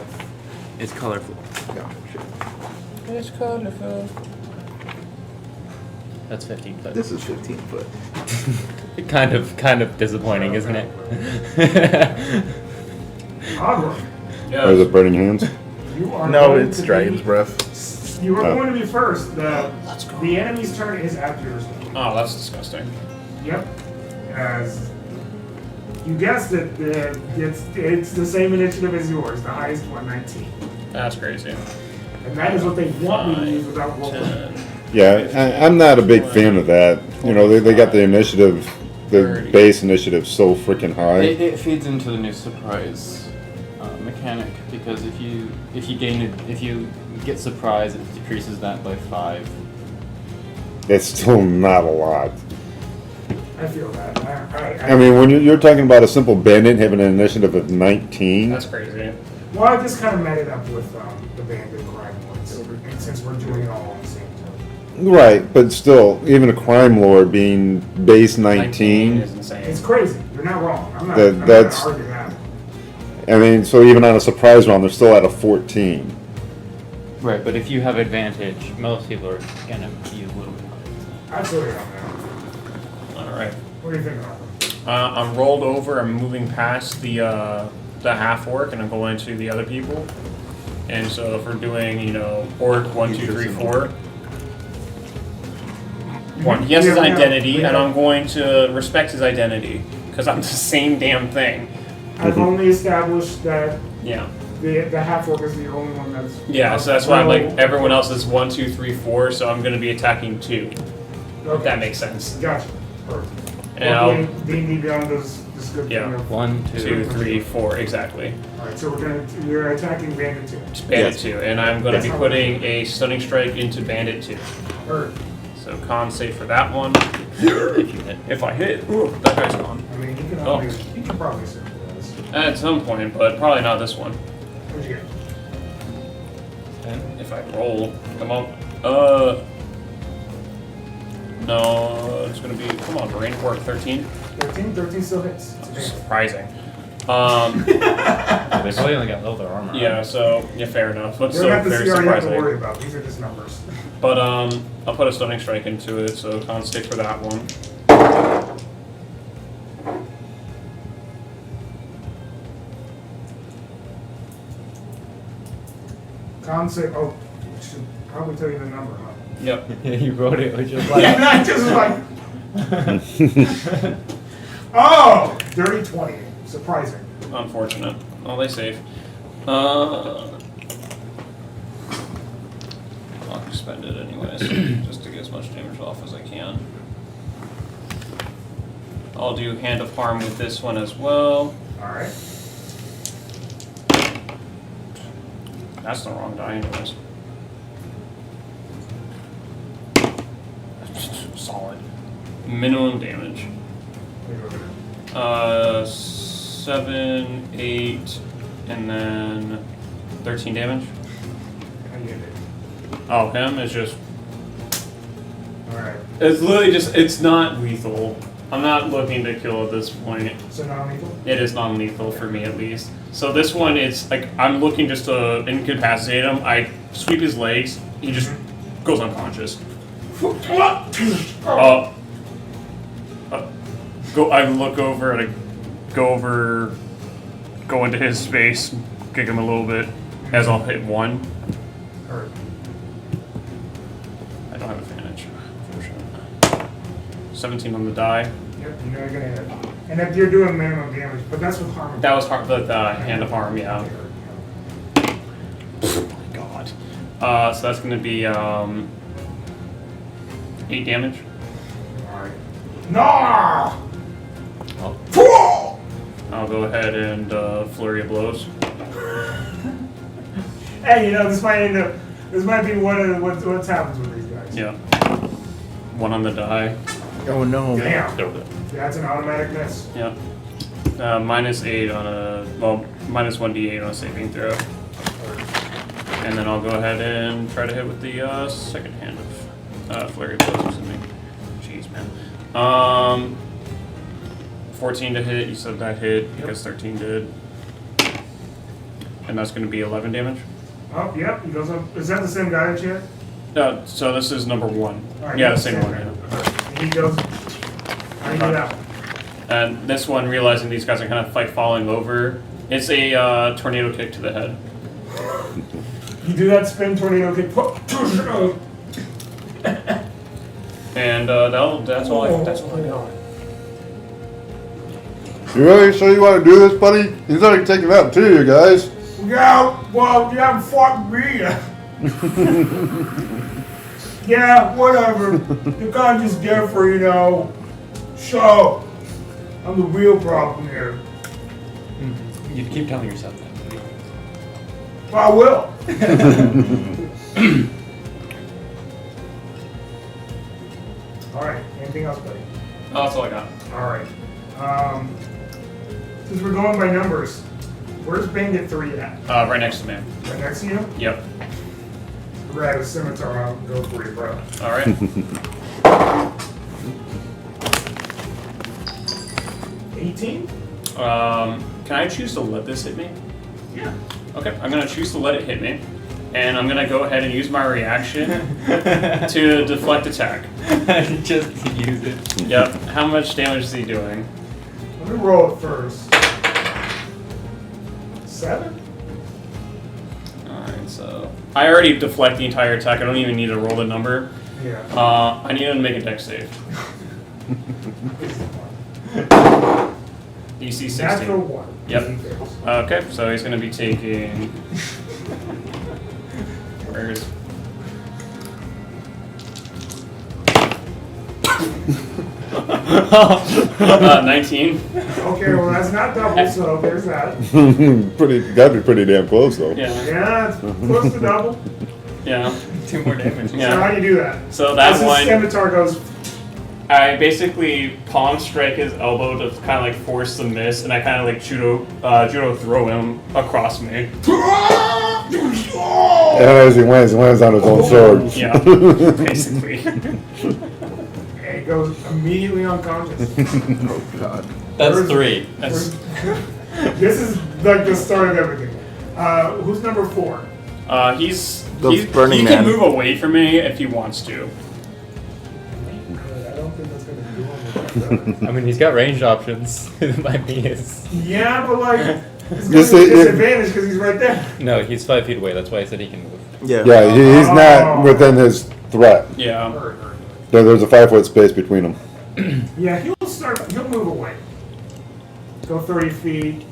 It's colorful. Yeah, sure. It's colorful. That's 15 foot. This is 15 foot. kind of disappointing, isn't it? Ogre, Or is it Burning Hands? you are No, going it's to be- Dragon's Breath. You are Oh. going to be first. The enemy's turn is after yours. Oh, that's disgusting. Yep. As you guessed it, it's the same initiative as yours, the highest 119. That's crazy. And that is what they want me to use without rolling. 10. Yeah, I'm not a big fan of that. You know, they got the initiative, the 30. base initiative so freaking high. It feeds into the new surprise mechanic, because if you get surprise, it decreases that by 5. That's still not a lot. I feel that. I mean, when you're talking about a simple bandit having an initiative of 19, That's crazy. Well, I just kind of met it up with the bandit crime ones, and since we're doing it all on the same time. right, but still, even a crime lord being base 19, is insane. It's crazy. You're not wrong. I'm not That's- going to argue that. I mean, so even on a surprise round, they're still at a 14. Right, but if you have advantage, most people are gonna be a little bit higher. Absolutely on that. Alright. What do you think, Arthur? I'm rolled over. I'm moving past the half orc, and I'm going to the other people. And so if we're doing, orc 1, 2, 3, 4. 1. He has his Yeah, yeah. identity, and I'm going to respect his identity because I'm the same damn thing. I've only established that Yeah. the half orc is the only one that's. Yeah. So that's why I'm like everyone else is 1, 2, 3, 4. So I'm going to be attacking 2. If that makes sense. Gotcha. Perfect. And I'll D&D Beyond does this good Yeah. thing of. 1, 2, 3, 4 exactly. Alright, so we're attacking Bandit 2. It's Bandit 2, and I'm going to be Yes. putting a stunning strike into Bandit 2. Heard. So con save for that one. if you hit. If I hit, ooh, that guy's gone. I mean, you can Oh. always, you can probably say this. At some point, but probably not this one. What'd you get? If I roll, come on. No, it's gonna be. Come on, brain work. 13. 13 still hits. It's a damage. Surprising. They probably only got leather armor. Yeah, so yeah, fair enough. But You still don't have the very CR you have to worry surprising. about. These are just numbers. But I'll put a stunning strike into it, so con stick for that one. Concept. Oh, should probably tell you the number, huh? Yep. Yeah, you wrote it. Which is like. Yeah, not just like. Oh, dirty 20. Surprising. Unfortunate. Oh, they save. I'll spend it anyways, just to get as much damage off as I can. I'll do Hand of Harm with this one as well. All right. That's the wrong die anyways. Solid. Minimum damage. 7, 8, and then 13 damage. I get it. Oh, him is just... All right. It's literally just, it's not lethal. I'm not looking to kill at this point. So non-lethal. It is non-lethal for me at least. So this one, it's like, I'm looking just to incapacitate him. I sweep his legs, he just goes unconscious. I look over and I go into his space, kick him a little bit, as I'll hit one. All right. I don't have advantage, unfortunately. 17 on the die. Yep, you know you're gonna hit. And if you're doing minimum damage, but that's with harm. That was the Hand of Harm, yeah. Oh my god. So that's gonna be 8 damage. Alright. No! I'll go ahead and flurry of blows. Hey, you know, this might be one of what happens with these guys. Yeah. 1 on the die. Oh no. Damn. That's an automatic miss. Yeah. -8 on a, well, -1d8 on a saving throw. And then I'll go ahead and try to hit with the second hand of flurry of blows or something. Jeez, man. 14 to hit, you said that hit, because 13 did. And that's going to be 11 damage. Oh, yep, he goes up. Is that the same guy that you had? So this is number 1. Alright, Yeah, the same one. guy. Yeah. Alright, he goes. How do you do that one? And this one, realizing these guys are kind of like falling over, it's a tornado kick to the head. You do that spin tornado kick. And that's all I got. You really sure you want to do this, buddy? He's already taken out 2 of you guys. Yeah, well, you haven't fought me yet. Yeah, whatever. The gun just there for, you know, show. I'm the real problem here. You keep telling yourself that. Well, I will. All right. Anything else, buddy? Oh, that's all I got. All right. Since we're going by numbers, where's Bandit 3 at? Right next to me. Right next to you? Yep. We're at a scimitar. I'll go for you, bro. All right. 18? Can I choose to let this hit me? Yeah. Okay, I'm gonna choose to let it hit me, and I'm gonna go ahead and use my reaction to deflect attack. Just to use it. Yep. How much damage is he doing? Let me roll it first. 7? Alright, so I already deflect the entire attack. I don't even need to roll the number. Yeah. I need him to make a dex save. DC 16. Natural 1. Yep. He fails. Okay, so he's gonna be taking. Where's. 19. Okay, well that's not double, so there's that. Gotta be pretty damn close though. Yeah. Yeah, it's close to double. Yeah. 2 more damage. So Yeah. how do you do that? So that As one, his scimitar goes. I basically palm strike his elbow to kind of like force the miss, and I kind of like judo throw him across me. And as he lands on his own sword. Yeah, basically. It goes immediately unconscious. Oh god. That's 3. That's This is like the start of everything. Who's number 4? He's Burning he Man. can move away from me if he wants to. I don't think that's gonna be doable. I mean, he's got ranged options. It might be his. Yeah, but like, it's gonna Just be a say- disadvantage because he's right there. No, he's 5 feet away. That's why I said he can move. Yeah. Yeah, he's Oh. not within his threat. Yeah. There's a 5-foot space between them. Yeah, he'll move away. Go 30 feet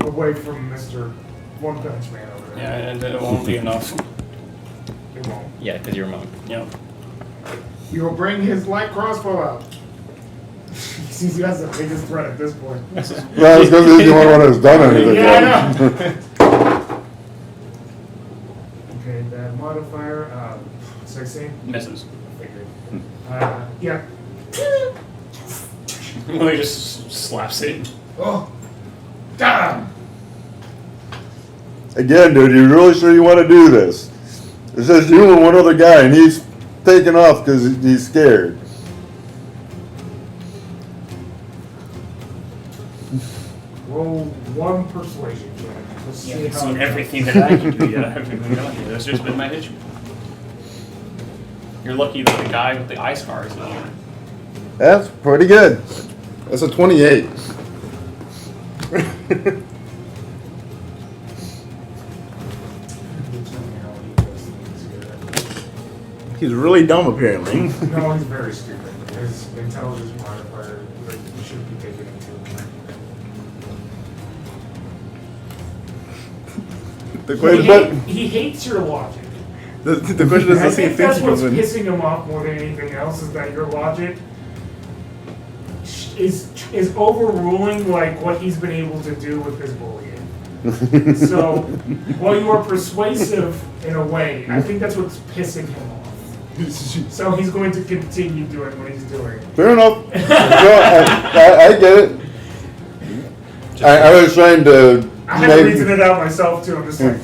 away from Mr. One Punch Man over there. Yeah, and it won't be enough. It won't. Yeah, because you're a monk. Yep. He will bring his light crossbow out. Since he has the biggest threat at this point. Well, it's because he's the only one that's done anything. Yeah, I yet. know. Okay, that modifier, 16. Misses. Figured. Yeah. Well, he just slaps it. Oh. Damn. Again, dude, you really sure you want to do this? It's just you and one other guy, and he's taking off because he's scared. Roll 1 persuasion check. Let's You see haven't how seen it everything that I can do yet. I haven't even done it. That's just been my issue. You're lucky that the guy with the eye scar is not here. That's pretty good. That's a 28. He's really dumb, apparently. No, he's very stupid. His intelligence modifier, like, you should be taken into account. The question, He hates your logic. the question is, I does he think think that's he what's can win? pissing him off more than anything else is that your logic is overruling like what he's been able to do with his bullying. So while you are persuasive in a way, I think that's what's pissing him off. So he's going to continue doing what he's doing. Fair enough. No, I get it. I was trying to I had to reason it out myself too. I'm just like,